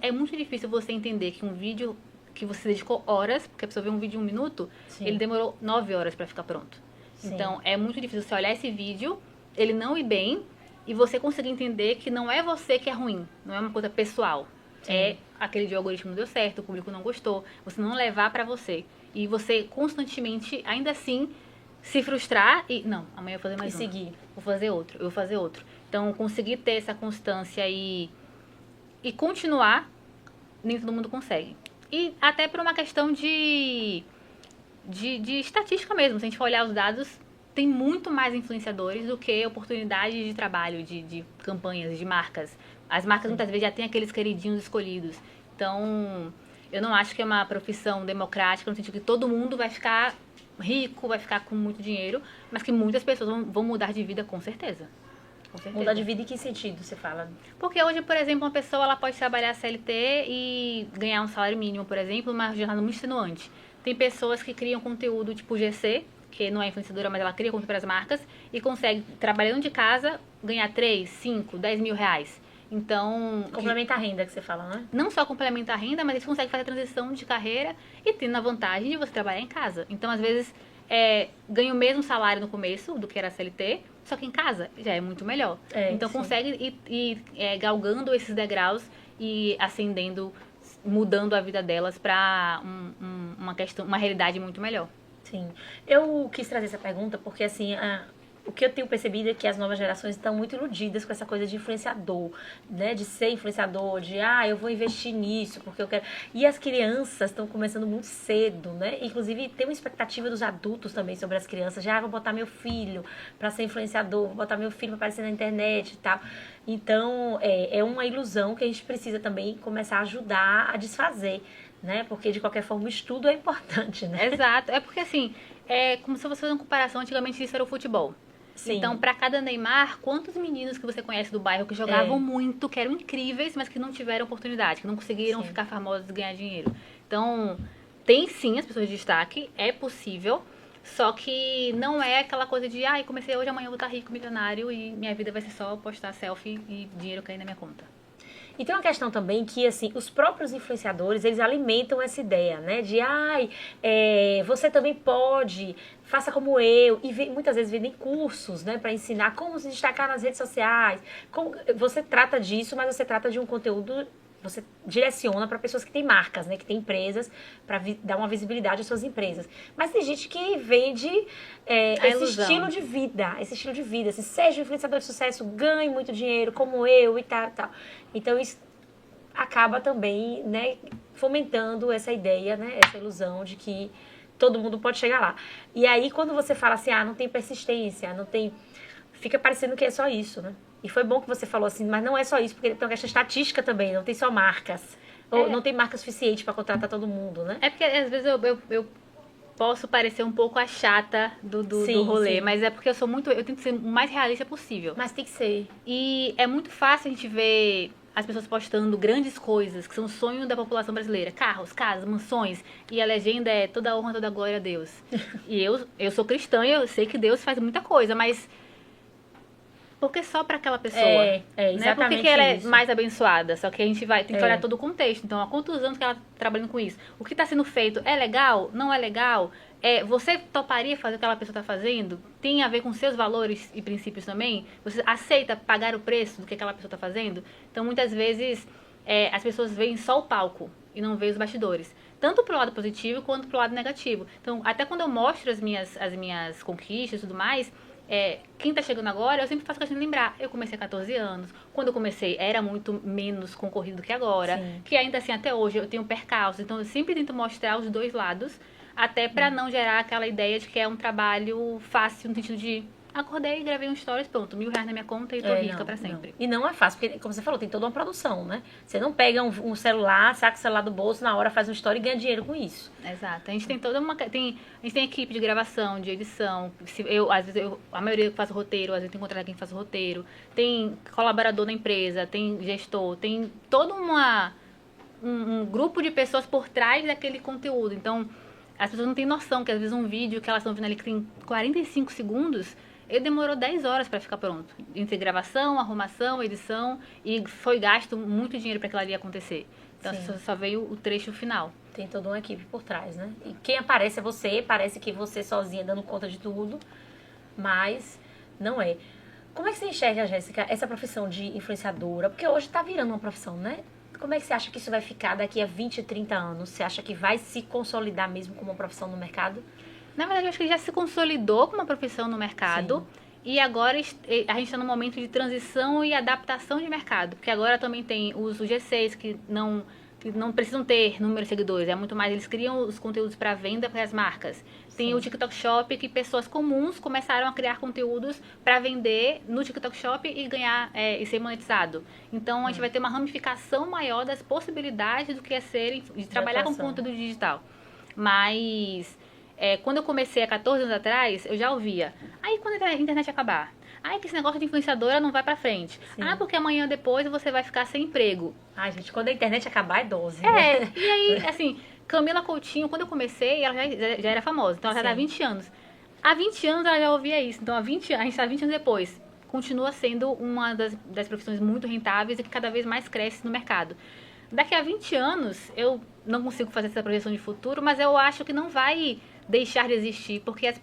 É muito difícil você entender que um vídeo que você dedicou horas, porque a pessoa vê um vídeo de 1 minuto, ele demorou 9 horas para ficar pronto. Sim. Então, é muito difícil você olhar esse vídeo, ele não ir bem, e você conseguir entender que não é você que é ruim, não é uma coisa pessoal. Sim. É aquele dia o algoritmo não deu certo, o público não gostou, você não levar para você. E você constantemente, ainda assim, se frustrar e, não, amanhã eu vou fazer mais um. E seguir. Vou fazer outro. Então, conseguir ter essa constância e continuar, nem todo mundo consegue. E até por uma questão de estatística mesmo. Se a gente for olhar os dados, tem muito mais influenciadores do que oportunidades de trabalho, de campanhas, de marcas. As marcas muitas vezes já têm aqueles queridinhos escolhidos. Então, eu não acho que é uma profissão democrática, no sentido que todo mundo vai ficar rico, vai ficar com muito dinheiro, mas que muitas pessoas vão mudar de vida com certeza. Com certeza. Mudar de vida em que sentido você fala? Porque hoje, por exemplo, uma pessoa ela pode trabalhar CLT e ganhar um salário mínimo, por exemplo, uma jornada muito extenuante. Tem pessoas que criam conteúdo tipo GC, que não é influenciadora, mas ela cria conteúdo para as marcas, e consegue, trabalhando de casa, ganhar 3, 5, 10 mil reais. Então... Complementa a renda que você fala, né? Não só complementa a renda, mas eles conseguem fazer a transição de carreira e tendo a vantagem de você trabalhar em casa. Então, às vezes, ganha o mesmo salário no começo do que era CLT, só que em casa já é muito melhor. Então, sim. consegue ir galgando esses degraus e ascendendo, mudando a vida delas para uma realidade muito melhor. Sim. Eu quis trazer essa pergunta porque, assim, o que eu tenho percebido é que as novas gerações estão muito iludidas com essa coisa de influenciador, né? De ser influenciador, de, eu vou investir nisso porque eu quero... E as crianças estão começando muito cedo, né? Inclusive, tem uma expectativa dos adultos também sobre as crianças. Já, vou botar meu filho para ser influenciador, vou botar meu filho para aparecer na internet e tal. Então, é uma ilusão que a gente precisa também começar a ajudar a desfazer, né? Porque, de qualquer forma, o estudo é importante, né? Exato. É porque, assim, como se você fosse uma comparação, antigamente isso era o futebol. Sim. Então, para cada Neymar, quantos meninos que você conhece do bairro que jogavam muito, que eram incríveis, mas que não tiveram oportunidade, que não conseguiram ficar famosos e ganhar dinheiro. Então, tem sim as pessoas de destaque, é possível, só que não é aquela coisa de, comecei hoje, amanhã eu vou estar rico, milionário e minha vida vai ser só postar selfie e dinheiro cair na minha conta. E tem uma questão também que, assim, os próprios influenciadores, eles alimentam essa ideia, né? De, você também pode, faça como eu. E muitas vezes vendem cursos, né? Para ensinar como se destacar nas redes sociais. Você trata disso, mas você trata de um conteúdo... Você direciona para pessoas que têm marcas, né? Que têm empresas, para dar uma visibilidade às suas empresas. Mas tem gente que vende esse estilo de vida. Esse estilo de vida. Assim, seja um influenciador de sucesso, ganhe muito dinheiro, como eu e tal, tal. Então, isso acaba também, né? Fomentando essa ideia, né? Essa ilusão de que todo mundo pode chegar lá. E aí, quando você fala assim, não tem persistência, não tem... Fica parecendo que é só isso, né? E foi bom que você falou assim, mas não é só isso, porque tem uma questão estatística também, não tem só marcas. Ou não tem marca suficiente para contratar todo mundo, né? É porque às vezes eu posso parecer um pouco a chata do rolê, mas é porque eu tento ser o mais realista possível. Mas tem que ser. E é muito fácil a gente ver as pessoas postando grandes coisas, que são o sonho da população brasileira. Carros, casas, mansões. E a legenda é toda a honra, toda a glória a Deus. E eu sou cristã e eu sei que Deus faz muita coisa, mas... Porque só para aquela pessoa. Exatamente. Né? Por que ela é mais abençoada? Só que a gente tem que olhar todo o contexto. Então, há quantos anos que ela está trabalhando com isso? O que está sendo feito é legal? Não é legal? Você toparia fazer o que aquela pessoa está fazendo? Tem a ver com seus valores e princípios também? Você aceita pagar o preço do que aquela pessoa está fazendo? Então, muitas vezes, as pessoas veem só o palco e não veem os bastidores. Tanto pro lado positivo quanto pro lado negativo. Então, até quando eu mostro as minhas conquistas e tudo mais... quem tá chegando agora, eu sempre faço questão de lembrar. Eu comecei há 14 anos. Quando eu comecei, era muito menos concorrido do que agora. Sim. Que ainda assim, até hoje, eu tenho percalços. Então, eu sempre tento mostrar os dois lados. Até pra não gerar aquela ideia de que é um trabalho fácil, no sentido de... Acordei, gravei um stories, pronto, R$1.000 na minha conta e tô rica pra sempre. Não. E não é fácil, porque, como você falou, tem toda uma produção, né? Você não pega um celular, saca o celular do bolso, na hora faz um story e ganha dinheiro com isso. Exato. A gente tem toda uma... A gente tem equipe de gravação, de edição. Às vezes, a maioria que faz o roteiro, às vezes tem que contratar quem faz o roteiro. Tem colaborador na empresa, tem gestor, tem todo um grupo de pessoas por trás daquele conteúdo. Então, as pessoas não têm noção que, às vezes, um vídeo que elas estão vendo ali que tem 45 segundos... Ele demorou 10 horas para ficar pronto. Entre gravação, arrumação, edição. E foi gasto muito dinheiro para aquilo ali acontecer. Então, só veio o trecho final. Tem toda uma equipe por trás, né? E quem aparece é você. Parece que você sozinha dando conta de tudo. Mas não é. Como é que você enxerga, Jéssica, essa profissão de influenciadora? Porque hoje tá virando uma profissão, né? Como é que você acha que isso vai ficar daqui a 20, 30 anos? Você acha que vai se consolidar mesmo como uma profissão no mercado? Na verdade, eu acho que ele já se consolidou como uma profissão no mercado. Sim. E agora a gente está num momento de transição e adaptação de mercado. Porque agora também tem os G6 que não precisam ter número de seguidores. É muito mais, eles criam os conteúdos para venda para as marcas. Tem o TikTok Shop, que pessoas comuns começaram a criar conteúdos para vender no TikTok Shop e ganhar e ser monetizado. Então, a gente vai ter uma ramificação maior das possibilidades do que é de trabalhar com conteúdo digital. Mas... quando eu comecei há 14 anos atrás, eu já ouvia. Aí, quando a internet acabar? Que esse negócio de influenciadora não vai pra frente. Sim. Porque amanhã depois você vai ficar sem emprego. Gente, quando a internet acabar é 12. Né? E aí, assim, Camila Coutinho, quando eu comecei, ela já era famosa. Então, ela já dá 20 anos. Há 20 anos ela já ouvia isso. Então, a gente tá 20 anos depois. continua sendo uma das profissões muito rentáveis e que cada vez mais cresce no mercado. Daqui a 20 anos, eu não consigo fazer essa projeção de futuro, mas eu acho que não vai deixar de existir, porque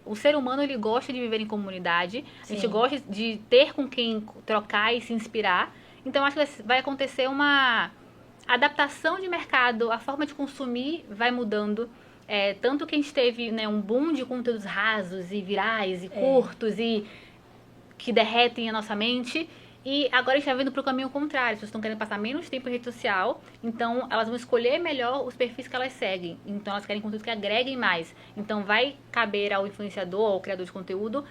o ser humano ele gosta de viver em comunidade, a gente gosta de ter com quem trocar e se inspirar. Então, acho que vai acontecer uma adaptação de mercado, a forma de consumir vai mudando. Tanto que a gente teve, né, um boom de conteúdos rasos e virais e curtos e que derretem a nossa mente. E agora a gente está vendo para o caminho contrário. As pessoas estão querendo passar menos tempo em rede social, então elas vão escolher melhor os perfis que elas seguem. Então elas querem conteúdo que agreguem mais. Então vai caber ao influenciador, ao criador de conteúdo,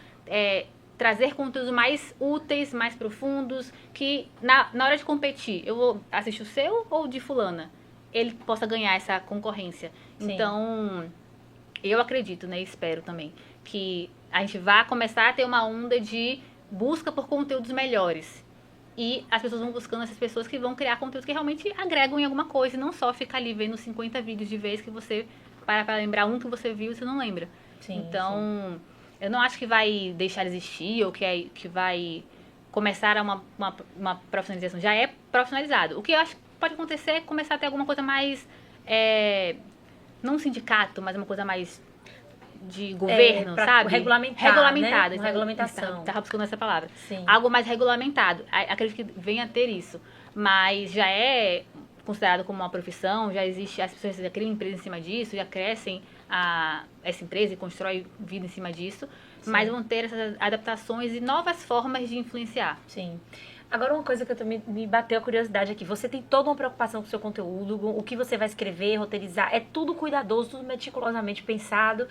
trazer conteúdos mais úteis, mais profundos, que na hora de competir, eu vou assistir o seu ou o de fulana? Ele possa ganhar essa concorrência. Sim. Então, eu acredito, né, espero também, que a gente vai começar a ter uma onda de busca por conteúdos melhores. E as pessoas vão buscando essas pessoas que vão criar conteúdos que realmente agregam em alguma coisa, e não só ficar ali vendo 50 vídeos de vez que você para lembrar um que você viu e você não lembra. Sim, então, eu não acho que vai deixar de existir ou que vai começar uma profissionalização. Já é profissionalizado. O que eu acho que pode acontecer é começar a ter alguma coisa mais, não um sindicato, mas uma coisa mais de governo, sabe? Regulamentado, né? Uma regulamentação. Tava buscando essa palavra. Sim. Algo mais regulamentado. Acredito que venha a ter isso. Mas já é considerado como uma profissão, já existe, as pessoas já criam empresa em cima disso, já crescem essa empresa e constroem vida em cima disso. Sim. Mas vão ter essas adaptações e novas formas de influenciar. Sim. Agora, uma coisa que eu também me bateu a curiosidade aqui. Você tem toda uma preocupação com o seu conteúdo, o que você vai escrever, roteirizar. É tudo cuidadoso, tudo meticulosamente pensado.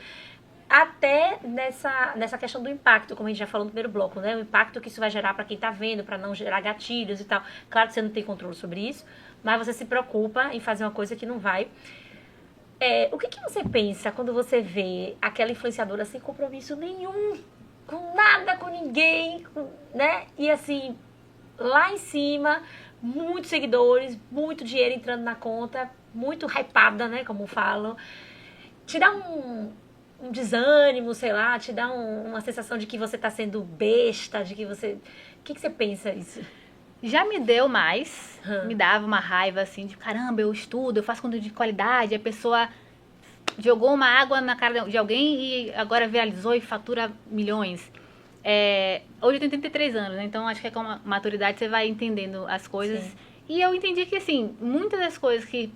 Até nessa questão do impacto, como a gente já falou no primeiro bloco, né? O impacto que isso vai gerar para quem tá vendo, para não gerar gatilhos e tal. Claro que você não tem controle sobre isso, mas você se preocupa em fazer uma coisa que não vai. O que você pensa quando você vê aquela influenciadora sem compromisso nenhum, com nada, com ninguém, né? E assim, lá em cima, muitos seguidores, muito dinheiro entrando na conta, muito hypada, né? Como falam. Te dá um desânimo, sei lá, te dá uma sensação de que você tá sendo besta, de que você... O que você pensa isso? Já me deu mais, me dava uma raiva assim, de caramba, eu estudo, eu faço conteúdo de qualidade, a pessoa jogou uma água na cara de alguém e agora viralizou e fatura milhões. Hoje eu tenho 33 anos, né? Então acho que com a maturidade você vai entendendo as coisas. Sim. E eu entendi que, assim, muitas das coisas que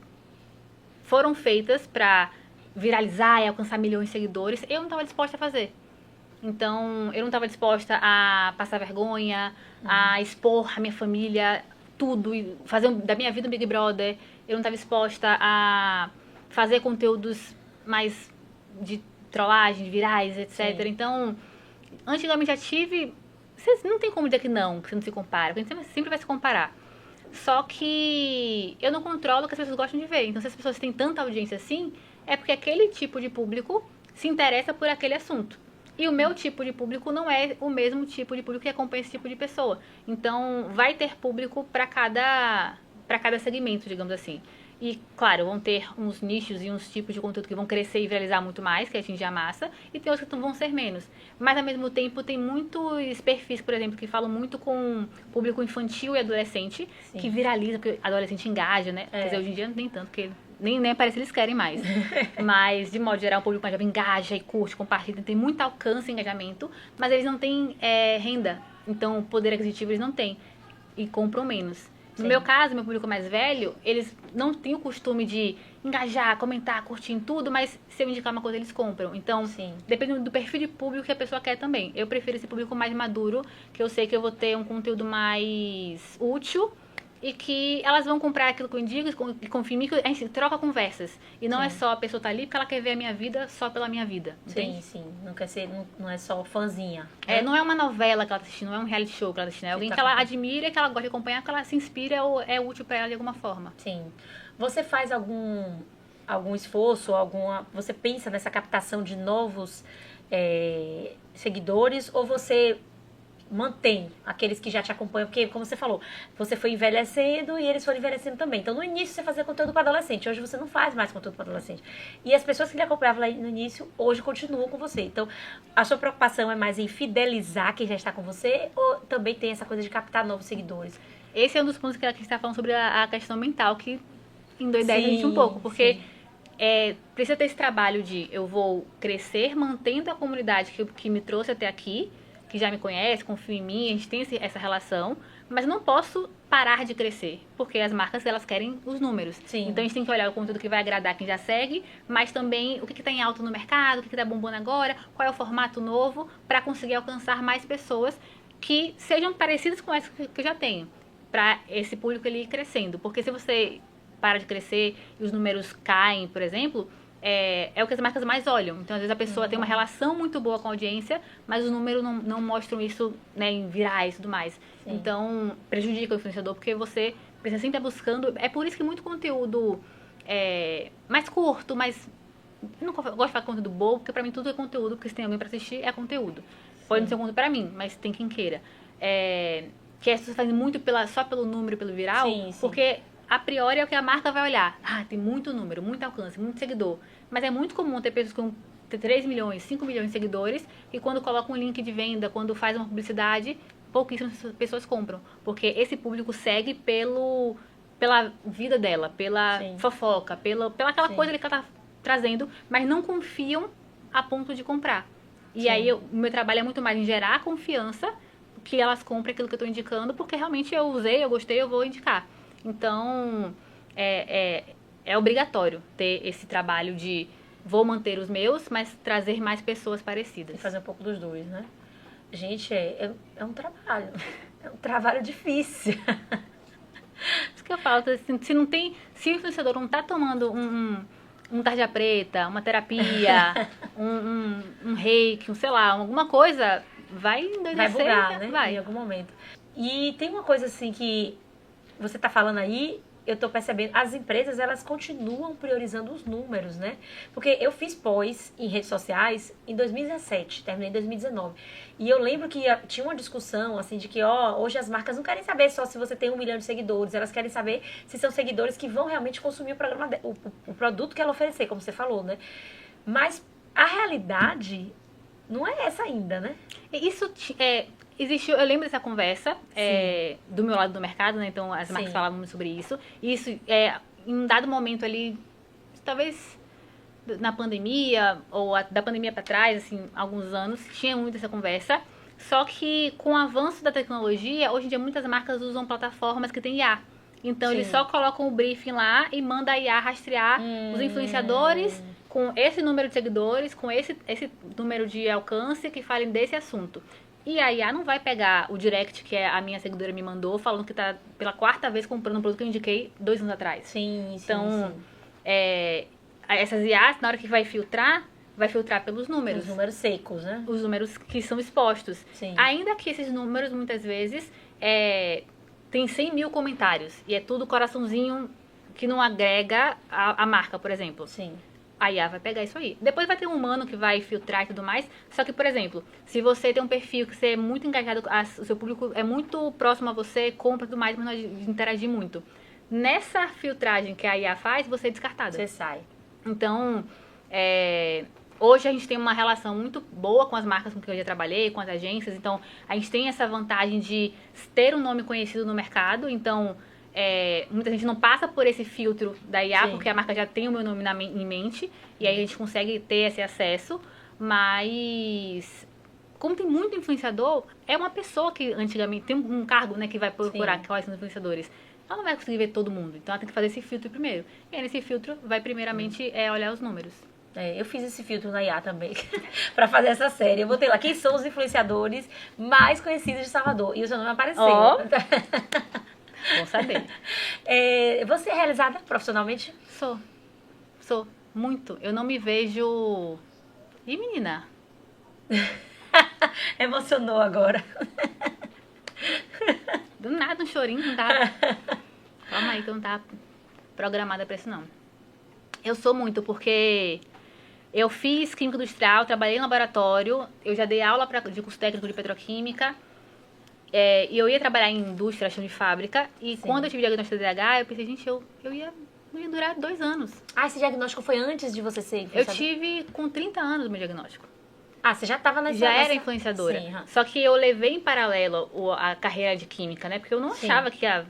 foram feitas pra viralizar e alcançar milhões de seguidores, eu não estava disposta a fazer. Então, eu não estava disposta a passar vergonha, a expor a minha família, tudo, e fazer da minha vida um Big Brother. Eu não estava disposta a fazer conteúdos mais de trollagem, de virais, etc. Sim. Então, antigamente já tive... Você não tem como dizer que você não se compara, porque a gente sempre vai se comparar. Só que eu não controlo o que as pessoas gostam de ver. Então, se as pessoas têm tanta audiência assim, é porque aquele tipo de público se interessa por aquele assunto. E o meu tipo de público não é o mesmo tipo de público que acompanha esse tipo de pessoa. Então, vai ter público para cada segmento, digamos assim. E, claro, vão ter uns nichos e uns tipos de conteúdo que vão crescer e viralizar muito mais, que atingir a massa, e tem outros que vão ser menos. Mas, ao mesmo tempo, tem muitos perfis, por exemplo, que falam muito com público infantil e adolescente, sim, que viraliza, porque adolescente engaja, né? Quer dizer, hoje em dia não tem tanto, porque nem parece que eles querem mais. Mas, de modo geral, o público mais jovem engaja e curte, compartilha, tem muito alcance e engajamento, mas eles não têm renda. Então, poder aquisitivo eles não têm. E compram menos. No meu caso, meu público mais velho, eles não têm o costume de engajar, comentar, curtir em tudo, mas se eu indicar uma coisa, eles compram. Então, depende do perfil de público que a pessoa quer também. Eu prefiro esse público mais maduro, que eu sei que eu vou ter um conteúdo mais útil e que elas vão comprar aquilo que eu indico e confiam em mim, que a gente troca conversas. E não é só a pessoa tá ali porque ela quer ver a minha vida só pela minha vida. Entende? Sim. Não é só fãzinha. Né? Não é uma novela que ela tá assistindo, não é um reality show que ela tá assistindo. É alguém que ela admira, que ela gosta de acompanhar, que ela se inspira ou é útil pra ela de alguma forma. Sim. Você faz algum esforço, você pensa nessa captação de novos seguidores, ou você mantém aqueles que já te acompanham? Porque, como você falou, você foi envelhecendo e eles foram envelhecendo também. Então, no início, você fazia conteúdo para adolescente. Hoje, você não faz mais conteúdo para adolescente. E as pessoas que lhe acompanhavam lá no início, hoje continuam com você. Então, a sua preocupação é mais em fidelizar quem já está com você ou também tem essa coisa de captar novos seguidores? Esse é um dos pontos que a gente está falando sobre a questão mental, que endoidece a gente um pouco. Porque precisa ter esse trabalho de eu vou crescer mantendo a comunidade que me trouxe até aqui, que já me conhece, confia em mim, a gente tem essa relação, mas não posso parar de crescer, porque as marcas, elas querem os números. Sim. Então a gente tem que olhar o conteúdo que vai agradar quem já segue, mas também o que está em alta no mercado, o que está bombando agora, qual é o formato novo, para conseguir alcançar mais pessoas que sejam parecidas com essa que eu já tenho, para esse público ele ir crescendo. Porque se você para de crescer e os números caem, por exemplo, é o que as marcas mais olham. Então, às vezes, a pessoa tem uma relação muito boa com a audiência, mas os números não mostram isso, né, em virais e tudo mais. Sim. Então, prejudica o influenciador, porque você precisa sempre estar buscando... É por isso que muito conteúdo mais curto, mais... Eu não gosto de falar conteúdo bobo, porque pra mim tudo é conteúdo, porque se tem alguém pra assistir, é conteúdo. Pode não ser conteúdo pra mim, mas tem quem queira. Que as pessoas fazem muito só pelo número, pelo viral, porque... A priori é o que a marca vai olhar. Tem muito número, muito alcance, muito seguidor. Mas é muito comum ter pessoas com 3 milhões, 5 milhões de seguidores e quando colocam um link de venda, quando faz uma publicidade, pouquíssimas pessoas compram. Porque esse público segue pela vida dela, pela fofoca, pela aquela coisa que ela tá trazendo, mas não confiam a ponto de comprar. E aí o meu trabalho é muito mais em gerar confiança que elas comprem aquilo que eu estou indicando, porque realmente eu usei, eu gostei, eu vou indicar. Então, é obrigatório ter esse trabalho de vou manter os meus, mas trazer mais pessoas parecidas. E fazer um pouco dos dois, né? Gente, é um trabalho. É um trabalho difícil. Isso que eu falo, se o influenciador não tá tomando um tarja preta, uma terapia, um reiki, sei lá, alguma coisa, vai endoidecer. Vai bugar, né? Vai. Em algum momento. E tem uma coisa assim que você tá falando aí, eu tô percebendo, as empresas, elas continuam priorizando os números, né? Porque eu fiz pós em redes sociais em 2017, terminei em 2019. E eu lembro que tinha uma discussão, assim, de que, hoje as marcas não querem saber só se você tem 1 milhão de seguidores, elas querem saber se são seguidores que vão realmente consumir o produto que ela oferecer, como você falou, né? Mas a realidade não é essa ainda, né? Isso existiu, eu lembro dessa conversa do meu lado do mercado, né? Então as marcas falavam muito sobre isso. Isso, em um dado momento ali, talvez na pandemia, ou da pandemia para trás, assim, alguns anos, tinha muito essa conversa. Só que com o avanço da tecnologia, hoje em dia muitas marcas usam plataformas que tem IA. Então eles só colocam o briefing lá e manda a IA rastrear os influenciadores com esse número de seguidores, com esse número de alcance que falem desse assunto. E a IA não vai pegar o direct que a minha seguidora me mandou, falando que tá pela 4ª vez comprando um produto que eu indiquei 2 anos atrás. Então, essas IAs, na hora que vai filtrar pelos números. Os números secos, né? Os números que são expostos. Sim. Ainda que esses números, muitas vezes, tem 100 mil comentários. E é tudo coraçãozinho que não agrega a marca, por exemplo. Sim. A IA vai pegar isso aí. Depois vai ter um humano que vai filtrar e tudo mais. Só que, por exemplo, se você tem um perfil que você é muito engajado, o seu público é muito próximo a você, compra e tudo mais, mas não interagir muito. Nessa filtragem que a IA faz, você é descartada. Você sai. Então, hoje a gente tem uma relação muito boa com as marcas com que eu já trabalhei, com as agências. Então, a gente tem essa vantagem de ter um nome conhecido no mercado. Então, muita gente não passa por esse filtro da IA, porque a marca já tem o meu nome em mente, e aí a gente consegue ter esse acesso, mas como tem muito influenciador, é uma pessoa que antigamente tem um cargo, né, que vai procurar quais são os influenciadores. Ela não vai conseguir ver todo mundo, então ela tem que fazer esse filtro primeiro. E aí nesse filtro vai primeiramente olhar os números. Eu fiz esse filtro na IA também, pra fazer essa série. Eu botei lá, quem são os influenciadores mais conhecidos de Salvador? E o seu nome apareceu. Bom saber. Você é realizada profissionalmente? Sou. Muito. Eu não me vejo... Ih, menina. Emocionou agora. Do nada, um chorinho, não tá... Calma aí, que eu não tava programada pra isso, não. Eu sou muito, porque eu fiz química industrial, trabalhei em laboratório, eu já dei aula de curso técnico de petroquímica, E eu ia trabalhar em indústria, chão de fábrica, e quando eu tive diagnóstico de TDAH, eu pensei, gente, eu não ia durar 2 anos. Ah, esse diagnóstico foi antes de você ser Eu influenciadora? tive com 30 anos o meu diagnóstico. Ah, você já estava nessa... Já era influenciadora. Sim, Só que eu levei em paralelo a carreira de química, né? Porque eu não achava que ia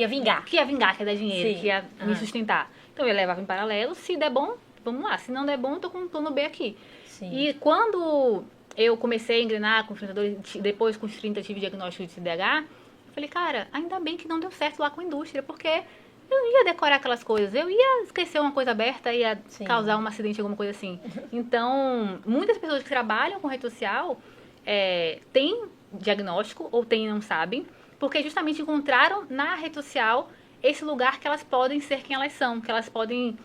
vingar. Que ia vingar, que ia dar dinheiro, Sim. que ia me sustentar. Então eu levava em paralelo, se der bom, vamos lá. Se não der bom, eu tô com um plano B aqui. Sim. E quando eu comecei a engrenar com influenciadores, depois com os 30 eu tive diagnóstico de TDAH, eu falei, cara, ainda bem que não deu certo lá com a indústria, porque eu não ia decorar aquelas coisas, eu ia esquecer uma coisa aberta, ia causar um acidente, alguma coisa assim. Então, muitas pessoas que trabalham com rede social têm diagnóstico ou têm e não sabem, porque justamente encontraram na rede social esse lugar que elas podem ser quem elas são, que elas podem,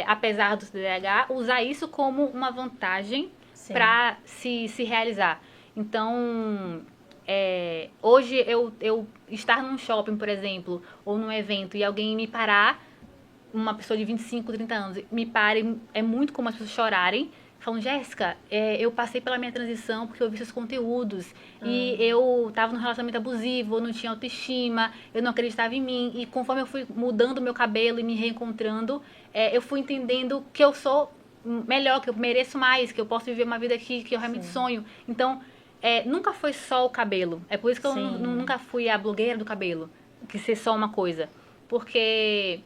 apesar do TDAH, usar isso como uma vantagem para se realizar. Então, hoje eu estar num shopping, por exemplo, ou num evento e alguém me parar, uma pessoa de 25, 30 anos, me pare, é muito comum as pessoas chorarem, falando, Jéssica, eu passei pela minha transição porque eu vi seus conteúdos e eu tava num relacionamento abusivo, eu não tinha autoestima, eu não acreditava em mim e conforme eu fui mudando meu cabelo e me reencontrando, eu fui entendendo que eu sou melhor, que eu mereço mais, que eu posso viver uma vida que eu realmente sonho. Então, nunca foi só o cabelo. É por isso que eu nunca fui a blogueira do cabelo, que ser só uma coisa. Porque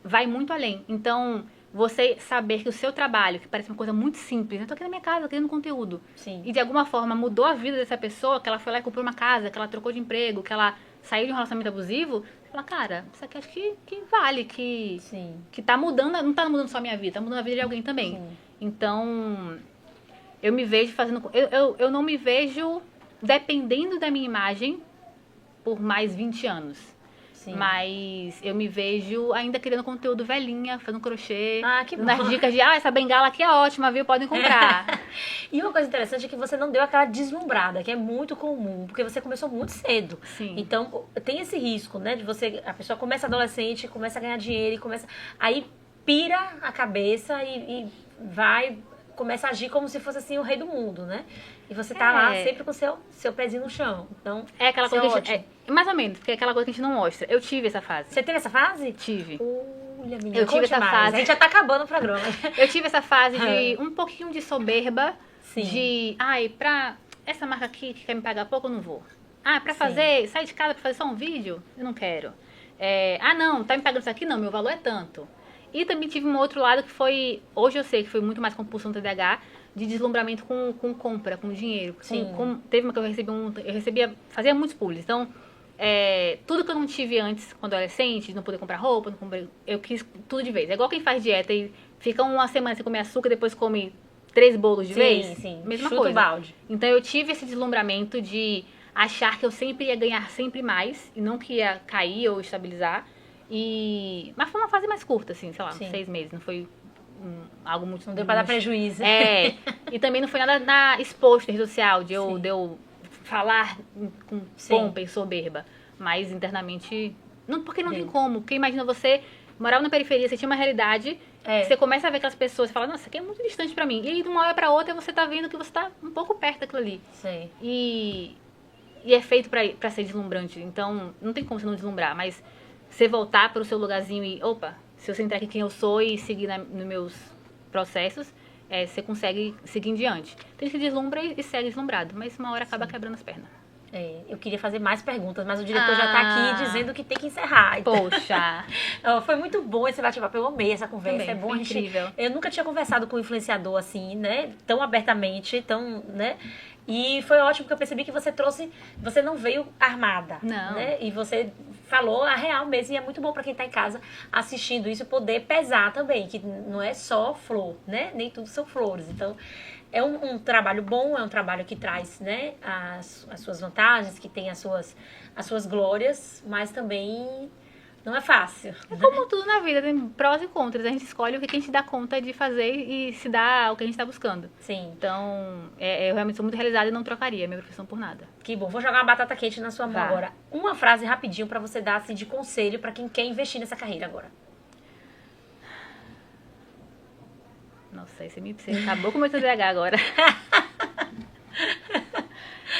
vai muito além. Então, você saber que o seu trabalho, que parece uma coisa muito simples, eu tô aqui na minha casa criando conteúdo, e de alguma forma mudou a vida dessa pessoa, que ela foi lá e comprou uma casa, que ela trocou de emprego, que ela saiu de um relacionamento abusivo, você fala, cara, isso aqui acho que vale, que tá mudando, não tá mudando só a minha vida, tá mudando a vida de alguém também. Sim. Então, eu me vejo fazendo... Eu não me vejo dependendo da minha imagem por mais 20 anos. Sim. Mas eu me vejo ainda criando conteúdo velhinha, fazendo crochê. Ah, que bom. Nas dicas de, essa bengala aqui é ótima, viu? Podem comprar. E uma coisa interessante é que você não deu aquela deslumbrada, que é muito comum, porque você começou muito cedo. Sim. Então, tem esse risco, né? De você... A pessoa começa adolescente, começa a ganhar dinheiro e começa... Aí pira a cabeça e vai... Começa a agir como se fosse assim o rei do mundo, né? E você tá lá sempre com seu pezinho no chão. Então, é aquela coisa que mais ou menos, porque é aquela coisa que a gente não mostra. Eu tive essa fase. Você teve essa fase? Tive. Olha, menina, eu tive essa fase. A gente já tá acabando o programa. Eu tive essa fase de um pouquinho de soberba. Sim. De, pra essa marca aqui que quer me pagar pouco, eu não vou. Pra fazer, sair de casa pra fazer só um vídeo, eu não quero. Não, tá me pagando isso aqui? Não, meu valor é tanto. E também tive um outro lado que foi, hoje eu sei que foi muito mais compulsão TDAH, de deslumbramento com compra, com dinheiro. Teve uma que eu recebia, fazia muitos publis. Então, tudo que eu não tive antes, quando adolescente, de não poder comprar roupa, eu quis tudo de vez. É igual quem faz dieta e fica uma semana sem comer açúcar e depois come 3 bolos de vez. Sim, mesma chuta coisa. O balde. Então, eu tive esse deslumbramento de achar que eu sempre ia ganhar sempre mais e não que ia cair ou estabilizar. Mas foi uma fase mais curta, assim, sei lá, 6 meses, não foi algo muito... Não deu pra dar prejuízo. E também não foi nada exposto em rede social, de eu falar com pompa e soberba, mas internamente, porque não tem como, porque imagina você morava na periferia, você tinha uma realidade, você começa a ver aquelas pessoas e fala, nossa, isso aqui é muito distante pra mim, e aí de uma hora pra outra você tá vendo que você tá um pouco perto daquilo ali. Sim. E é feito pra ser deslumbrante, então não tem como você não deslumbrar, mas... Você voltar para o seu lugarzinho e, se eu centrar aqui quem eu sou e seguir nos meus processos, você consegue seguir em diante. Tem gente que deslumbra e segue deslumbrado, mas uma hora acaba quebrando as pernas. Eu queria fazer mais perguntas, mas o diretor já tá aqui dizendo que tem que encerrar. Então... Poxa! Foi muito bom esse bate-papo, eu amei essa conversa. Também, é bom, incrível. Eu nunca tinha conversado com um influenciador assim, né? Tão abertamente, né? E foi ótimo porque eu percebi que você não veio armada. Não. Né? E você falou a real mesmo, e é muito bom para quem tá em casa assistindo isso poder pesar também, que não é só flor, né? Nem tudo são flores. Então, é um trabalho bom, é um trabalho que traz, né, as suas vantagens, que tem as suas glórias, mas também não é fácil. É como tudo na vida, tem prós e contras. A gente escolhe o que a gente dá conta de fazer e se dá o que a gente está buscando. Sim. Então, eu realmente sou muito realizada e não trocaria a minha profissão por nada. Que bom. Vou jogar uma batata quente na sua mão agora. Uma frase rapidinho para você dar assim, de conselho para quem quer investir nessa carreira agora. Nossa, aí você acabou com o meu TDAH agora.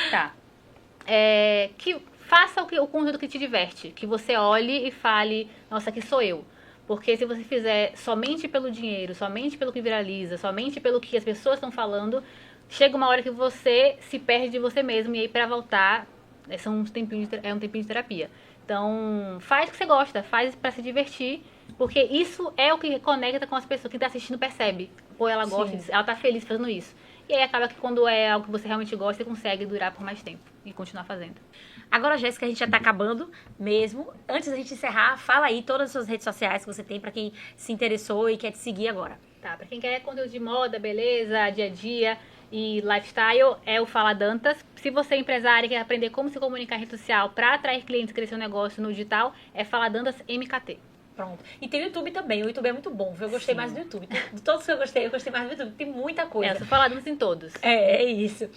Tá. que faça o conteúdo que te diverte, que você olhe e fale, nossa, aqui sou eu. Porque se você fizer somente pelo dinheiro, somente pelo que viraliza, somente pelo que as pessoas estão falando, chega uma hora que você se perde de você mesmo e aí pra voltar é um tempinho de terapia. Então, faz o que você gosta, faz pra se divertir, porque isso é o que conecta com as pessoas. Quem tá assistindo percebe. Pô, ela gosta disso, ela tá feliz fazendo isso. E aí acaba que quando é algo que você realmente gosta, você consegue durar por mais tempo e continuar fazendo. Agora, Jéssica, a gente já tá acabando mesmo. Antes da gente encerrar, fala aí todas as suas redes sociais que você tem pra quem se interessou e quer te seguir agora. Tá, pra quem quer conteúdo de moda, beleza, dia a dia e lifestyle, é o Fala Dantas. Se você é empresário e quer aprender como se comunicar em rede social pra atrair clientes e crescer um negócio no digital, é Fala Dantas MKT. Pronto. E tem o YouTube também. O YouTube é muito bom, viu? Eu gostei mais do YouTube. De todos que eu gostei mais do YouTube. Tem muita coisa. Eu sou Fala Dantas em todos. É isso.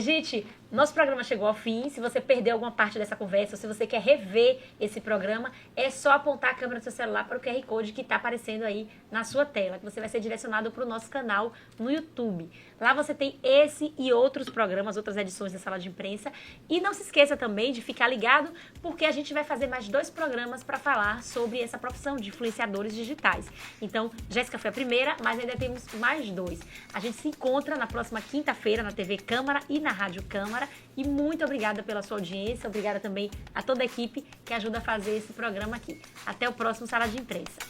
Gente, nosso programa chegou ao fim. Se você perdeu alguma parte dessa conversa, ou se você quer rever esse programa, é só apontar a câmera do seu celular para o QR Code que está aparecendo aí na sua tela, que você vai ser direcionado para o nosso canal no YouTube. Lá você tem esse e outros programas, outras edições da Sala de Imprensa. E não se esqueça também de ficar ligado, porque a gente vai fazer mais 2 programas para falar sobre essa profissão de influenciadores digitais. Então, Jéssica foi a primeira, mas ainda temos mais 2. A gente se encontra na próxima quinta-feira na TV Câmara e na Rádio Câmara. E muito obrigada pela sua audiência, obrigada também a toda a equipe que ajuda a fazer esse programa aqui. Até o próximo Sala de Imprensa.